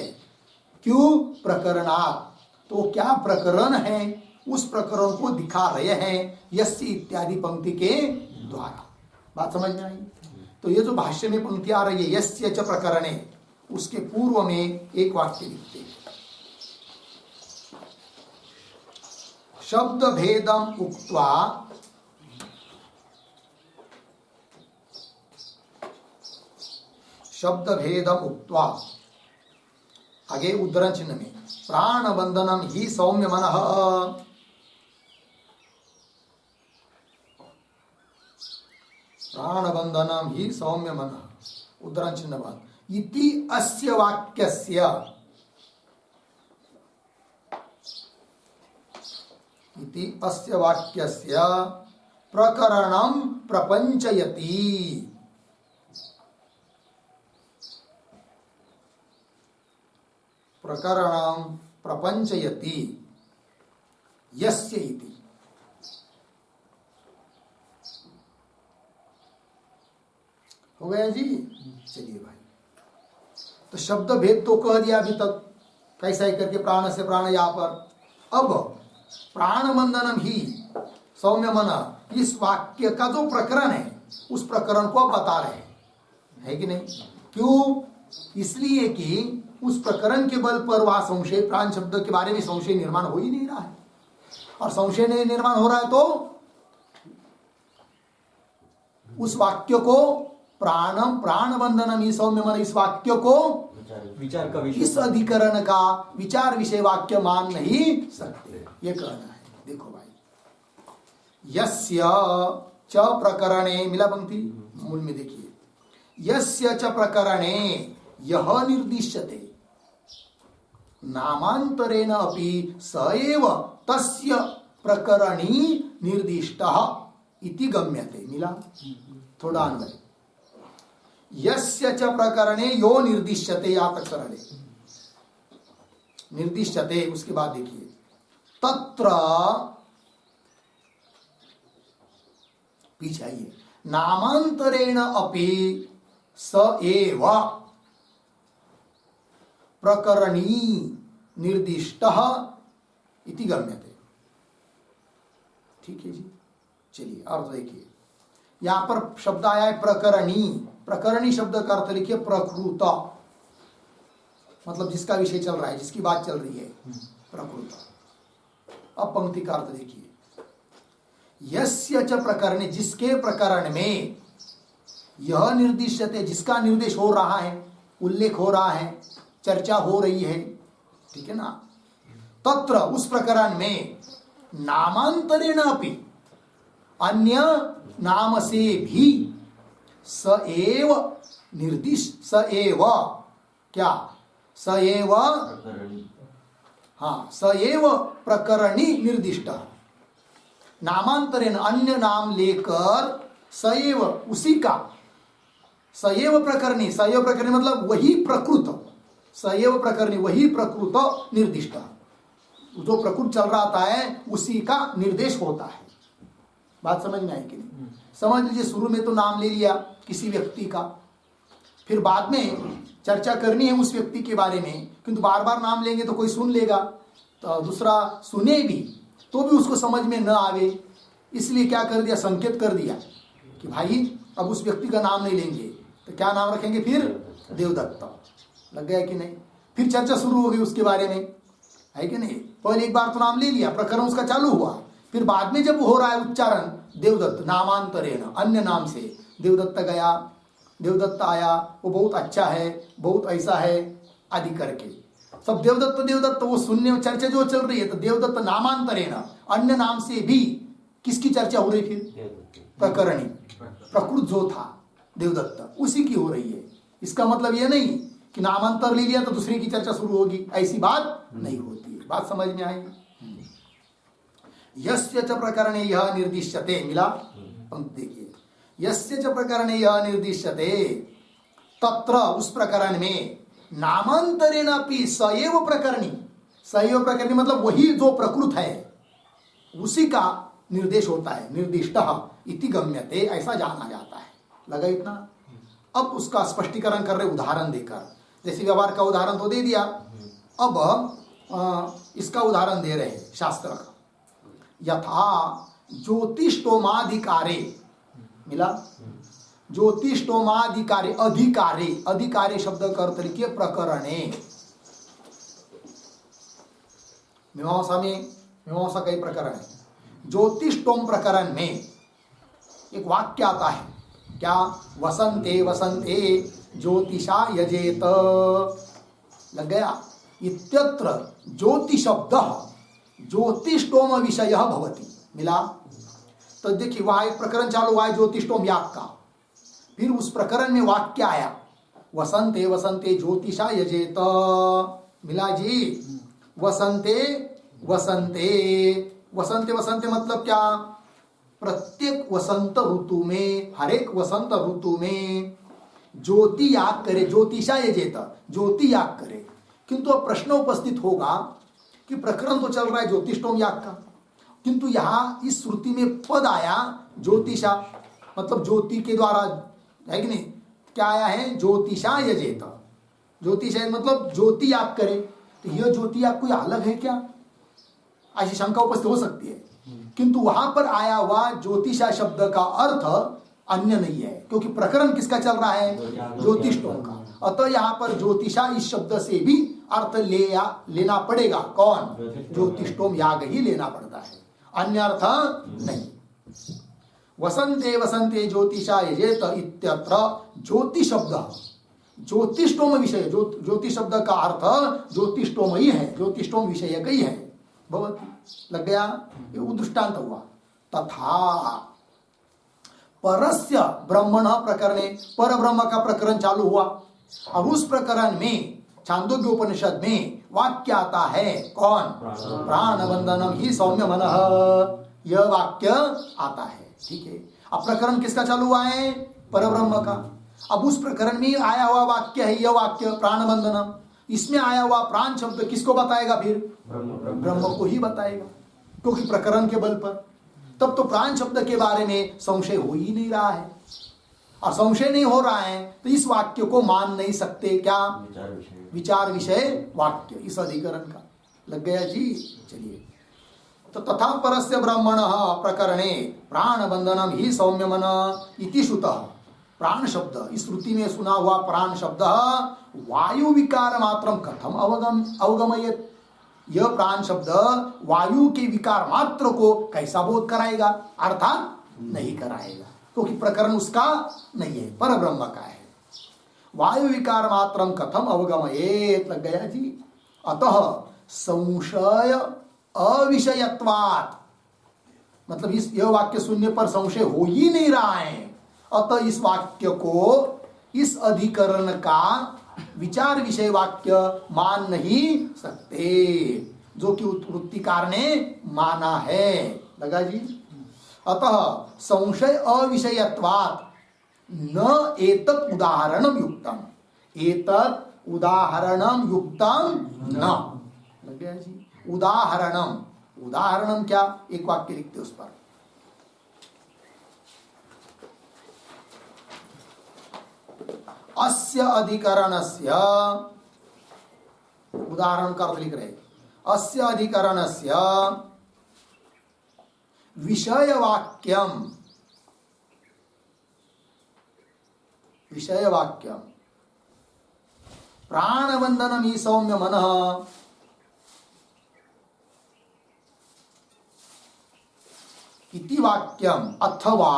क्यों? प्रकरणात्, तो क्या प्रकरण है, उस प्रकरण को दिखा रहे हैं यस्य इत्यादि पंक्ति के द्वारा। बात समझ में आई? तो ये जो भाष्य में पंक्ति आ रही है यस्य च प्रकरणे, उसके पूर्व में एक वाक्य लिखते हैं, शब्द भेदम उक्त्वा शब्द भेदम उक्त्वा, आगे उद्धरण चिन्ह में प्राण बंधनम ही सौम्य मनः, प्राण बंधनम ही सौम्य मनः, उद्धरण चिन्ह बाद इति अस्य वाक्यस्य, इति अस्य वाक्यस्य प्रकरणं प्रपंचयति। प्रकरणं प्रपंचयति यस्य इति। हो गया जी। चलिए भाई, तो शब्द भेद तो कह दिया अभी तक, कैसा ही करके प्राण से प्राण यहाँ पर। अब प्राण बंधनम ही सौम्य मन, इस वाक्य का जो प्रकरण है उस प्रकरण को आप बता रहे हैं, है कि नहीं? क्यों? इसलिए कि उस प्रकरण के बल पर वह संशय, प्राण शब्द के बारे में संशय निर्माण हो ही नहीं रहा है। और संशय नहीं निर्माण हो रहा है तो उस वाक्य को प्राणम प्राण बंधनम ही सौम्य मन, इस वाक्य को विचार का विषय, इस अधिकरण का विचार विषय वाक्य मान नहीं सकते, ये कहना है। देखो भाई, यस्य च प्रकरणे, मिला पंक्ति मूल में देखिए, यस्य च प्रकरणे यह निर्दिश्यते नामांतरेण अपि स एव तस्य प्रकरणी निर्दिष्टः इति गम्यते। मिला? थोड़ा अन्वय, यस्य च प्रकरणे यो निर्दिश्यते, यहां तक सरल है। निर्दिश्यते, उसके बाद देखिए, तत्र पीछे आइए, नामांतरेण अपि स एव प्रकरणी निर्दिष्टः इति गम्यते। ठीक है जी। चलिए अर्थ देखिए, यहां पर शब्द आया है प्रकरणी। प्रकरणी शब्द का अर्थ लिखिए प्रकृत, मतलब जिसका विषय चल रहा है, जिसकी बात चल रही है, प्रकृत। अब पंक्ति का अर्थ देखिए, यस्य च प्रकरणे, जिसके प्रकरण में, यह निर्दिश्यते, जिसका निर्देश हो रहा है, उल्लेख हो रहा है, चर्चा हो रही है, ठीक है ना? तत्र, उस प्रकरण में, नामांतरेण अपि, अन्य नाम से भी, स एव निर्दिष्ट, स एव क्या, स एव, हाँ, स एव प्रकरणी निर्दिष्ट। नामांतरेण, अन्य नाम लेकर, स एव, उसी का, स एव प्रकरणी, स एव प्रकरणी मतलब वही प्रकृत, स एव प्रकरणी वही प्रकृत निर्दिष्ट, जो प्रकृत चल रहा है उसी का निर्देश होता है। बात समझ में आई कि नहीं? समझ लीजिए, शुरू में तो नाम ले लिया किसी व्यक्ति का, फिर बाद में चर्चा करनी है उस व्यक्ति के बारे में, किंतु बार बार नाम लेंगे तो कोई सुन लेगा, तो दूसरा सुने भी तो भी उसको समझ में न आवे, इसलिए क्या कर दिया, संकेत कर दिया कि भाई अब उस व्यक्ति का नाम नहीं लेंगे, तो क्या नाम रखेंगे फिर, देवदत्त। लग गया कि नहीं? फिर चर्चा शुरू हो गई उसके बारे में, है कि नहीं? पहले एक बार तो नाम ले लिया, प्रकरण उसका चालू हुआ, फिर बाद में जब हो रहा है उच्चारण, देवदत्त नामांतरेण, अन्य नाम से देवदत्त गया, देवदत्त आया, वो बहुत अच्छा है, बहुत ऐसा है आदि करके सब देवदत्त देवदत्त, वो सुनने में चर्चा जो चल रही है, तो देवदत्त नामांतरेण, अन्य नाम से भी किसकी चर्चा हो रही? फिर प्रकरणी, प्रकृत जो था देवदत्त, उसी की हो रही है। इसका मतलब ये नहीं कि नामांतर ले लिया तो दूसरे की चर्चा शुरू होगी, ऐसी बात नहीं होती है। बात समझ में आई? यस्य च प्रकरणे यह निर्दिश्यते, मिला? पंक्ति देखिए, यस्य च प्रकरणे यह निर्दिश्यते, तत्र, उस प्रकरण में, नामांतरेण अपि स एव प्रकरणी, स एव प्रकरणी मतलब वही जो प्रकृत है उसी का निर्देश होता है, निर्दिष्टः इति गम्यते, ऐसा जाना जाता है। लगा इतना? अब उसका स्पष्टीकरण कर रहे उदाहरण देकर, जैसे व्यवहार का उदाहरण तो दे दिया, अब इसका उदाहरण दे रहे हैं शास्त्र का। यथा ज्योतिष्टोमाधिकारे, मिला? ज्योतिष्टोमाधिकारे, अधिकारे, अधिकारे शब्द का अर्थ लिखिए प्रकरणे। मीमांसा में, मीमांसा कई प्रकरण है, ज्योतिष्टोम प्रकरण में एक वाक्य आता है, क्या? वसंते वसंते ज्योतिषा यजेत। लग गया? इत्यत्र ज्योति शब्द ज्योतिष्टोम विषय भवति। मिला? तो देखिए, वहां एक प्रकरण चालू हुआ है ज्योतिष्टोम याग का, फिर उस प्रकरण में वाक्य आया वसंते वसंते ज्योतिषा यजेत। मिला जी? वसंते वसंते वसंते वसंते मतलब क्या? प्रत्येक वसंत ऋतु में, हर एक वसंत ऋतु में ज्योति याग करे, ज्योतिषा यजेत, ज्योति याग करे। किंतु अब प्रश्न उपस्थित होगा कि प्रकरण तो चल रहा है ज्योतिषोम याग का, किंतु यहां इस श्रुति में पद आया ज्योतिषा, मतलब ज्योति के द्वारा, है कि नहीं? क्या आया है? ज्योतिषा यजेत, ज्योतिष मतलब ज्योति याग करे। तो यह ज्योति याग कोई अलग है क्या? ऐसी शंका उपस्थित हो सकती है। किंतु वहां पर आया हुआ ज्योतिषा शब्द का अर्थ अन्य नहीं है, क्योंकि प्रकरण किसका चल रहा है? ज्योतिषोम का। अतः यहाँ पर ज्योतिषा इस शब्द से भी अर्थ लेना पड़ेगा। कौन? ज्योतिषोम याग ही लेना पड़ता है, अन्य अर्थ नहीं। वसंते वसंते ज्योतिषा यजेत इत्यत्र ज्योति शब्द ज्योतिषोम विषय, ज्योतिष शब्द का अर्थ ज्योतिषोम ही है, ज्योतिषोम विषय ही है। बहुत लग गया, ये दृष्टांत हुआ। तथा परस्य ब्रह्मण प्रकरणे, पर ब्रह्म का प्रकरण चालू हुआ। अब उस प्रकरण में छांदोग्य उपनिषद में वाक्य आता है। कौन? प्राण बंधनम ही सौम्य मनः, यह वाक्य आता है। ठीक है, अब प्रकरण किसका चालू हुआ है? परब्रह्म का। अब उस प्रकरण में आया हुआ वाक्य है यह वाक्य प्राण बंधनम। इसमें आया हुआ प्राण शब्द किसको बताएगा? फिर ब्रह्म को ही बताएगा, क्योंकि प्रकरण के बल पर। तब तो प्राण शब्द के बारे में संशय हो ही नहीं रहा है, और संशय नहीं हो रहा है तो इस वाक्य को मान नहीं सकते। क्या? विचार विषय वाक्य इस अधिकरण का। लग गया जी? चलिए, तो तथा परस्य ब्रह्मण प्रकरणे प्राण बंधनम ही सौम्य मन इति श्रुतः। प्राण शब्द, इस श्रुति में सुना हुआ प्राण शब्द वायु विकार मात्रम कथम अवगमयत। यह प्राण शब्द वायु के विकार मात्र को कैसा बोध कराएगा? अर्थात नहीं कराएगा, क्योंकि प्रकरण उसका नहीं है, पर ब्रह्म का है। वायु विकार मात्रम कथम अवगमयेत। लग गया जी? अतः संशय अविषयत्वात्, मतलब इस यह वाक्य सुनने पर संशय हो ही नहीं रहा है। अतः इस वाक्य को, इस अधिकरण का विचार विषय वाक्य मान नहीं सकते, जो कि उत्पत्तिकार ने माना है। लगा जी? अतः संशय अविषयत्वात् न एतत् उदाहरणम युक्तम, एतत् उदाहरणम युक्तम न। लग गया जी? उदाहरणम, उदाहरणम क्या? एक वाक्य लिखते उस पर। अस्य अधिकरणस्य, उदाहरण का अर्थ लिख रहे, अस्य अधिकरणस्य विषय वाक्यम, विषय वाक्यम प्राणबंधनम ही सौम्य मनः इति वाक्यम, अथवा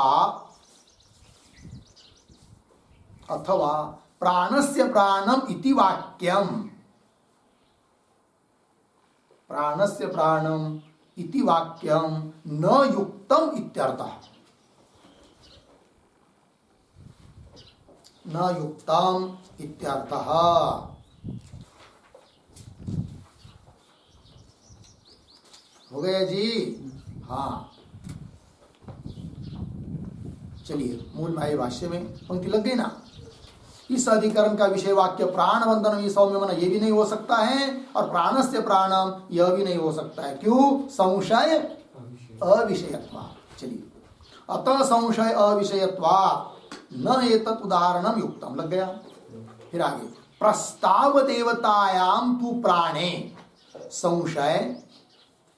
अथवा प्राणस्य प्राणम इति वाक्यम, प्राणस्य प्राणम इति वाक्यम न युक्तम इत्यर्थः, न युक्तम इत्यर्थः। हो गया जी? हाँ, चलिए मूल माया भाष्य में पंक्ति लग गई ना। इस अधिकरण का विषय वाक्य प्राण बंधन ये सौम्य मन, ये भी नहीं हो सकता है, और प्राणस्य प्राणम यह भी नहीं हो सकता है। क्यों? संशय अविषयत्वात्। चलिए, अतः संशय अविषयत्वात् न एतत् उदाहरणम युक्तम। लग गया? फिर आगे, प्रस्ताव देवतायाम तु प्राणे संशय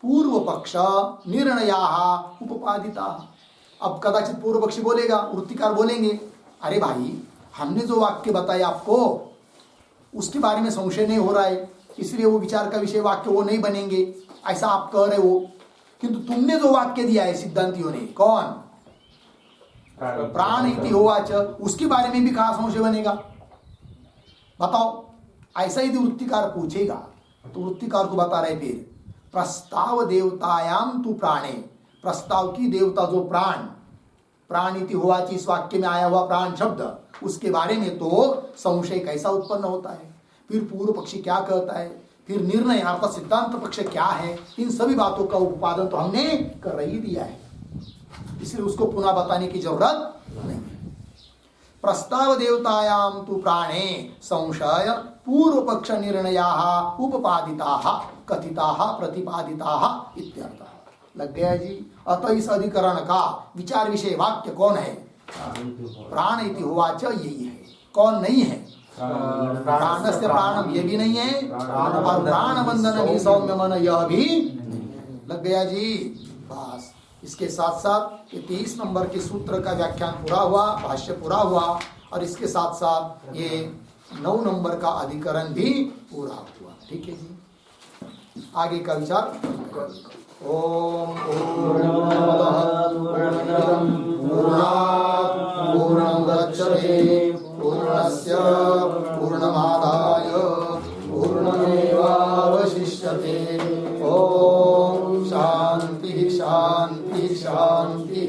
पूर्व पक्ष निर्णया उपपादिता। अब कदाचित पूर्व पक्षी बोलेगा, वृत्तिकार बोलेंगे, अरे भाई हमने जो वाक्य बताया आपको उसके बारे में संशय नहीं हो रहा है, इसलिए वो विचार का विषय वाक्य वो नहीं बनेंगे, ऐसा आप कह रहे हो। किंतु तुमने जो वाक्य दिया है सिद्धांतियों ने, कौन? प्राण इति होवाच, उसके बारे में भी कहा संशय बनेगा? बताओ। ऐसा यदि वृत्तिकार पूछेगा तो वृत्तिकार को बता रहे फिर प्रस्ताव देवतायाम तु प्राणे, प्रस्ताव की देवता जो प्राण, प्राणिति हुआ इस वाक्य में आया हुआ प्राण शब्द, उसके बारे में तो संशय कैसा उत्पन्न होता है। फिर पूर्व पक्षी क्या कहता है? फिर निर्णय अर्थात सिद्धांत पक्ष क्या है, इन सभी बातों का उपादन तो हमने कर ही दिया है, इसलिए उसको पुनः बताने की जरूरत नहीं है। प्रस्ताव देवतायाम तु प्राणे संशय पूर्व पक्ष निर्णयाः उपपादिताः कथिताः प्रतिपादिताः इत्यर्थः। लग गया जी। अतः इस अधिकरण का विचार विषय वाक्य कौन है? प्राण इति होवाच, यही है। कौन नहीं है? प्राणस्य प्राणम, ये भी नहीं है, और प्राण बंधन भी सौम्य मन, यह भी लग गया जी। बस इसके साथ साथ ये 30 नंबर के सूत्र का व्याख्यान पूरा हुआ, भाष्य पूरा हुआ, और इसके साथ साथ ये 9 नंबर का अधिकरण भी पूरा हुआ। ठीक है जी, आगे का विचार। ओम पूर्णमदः पूर्णमिदं पूर्णात् पूर्णमुदच्यते पूर्णस्य पूर्णमादाय पूर्णमेवावशिष्यते। ओम शांति शांति शांति।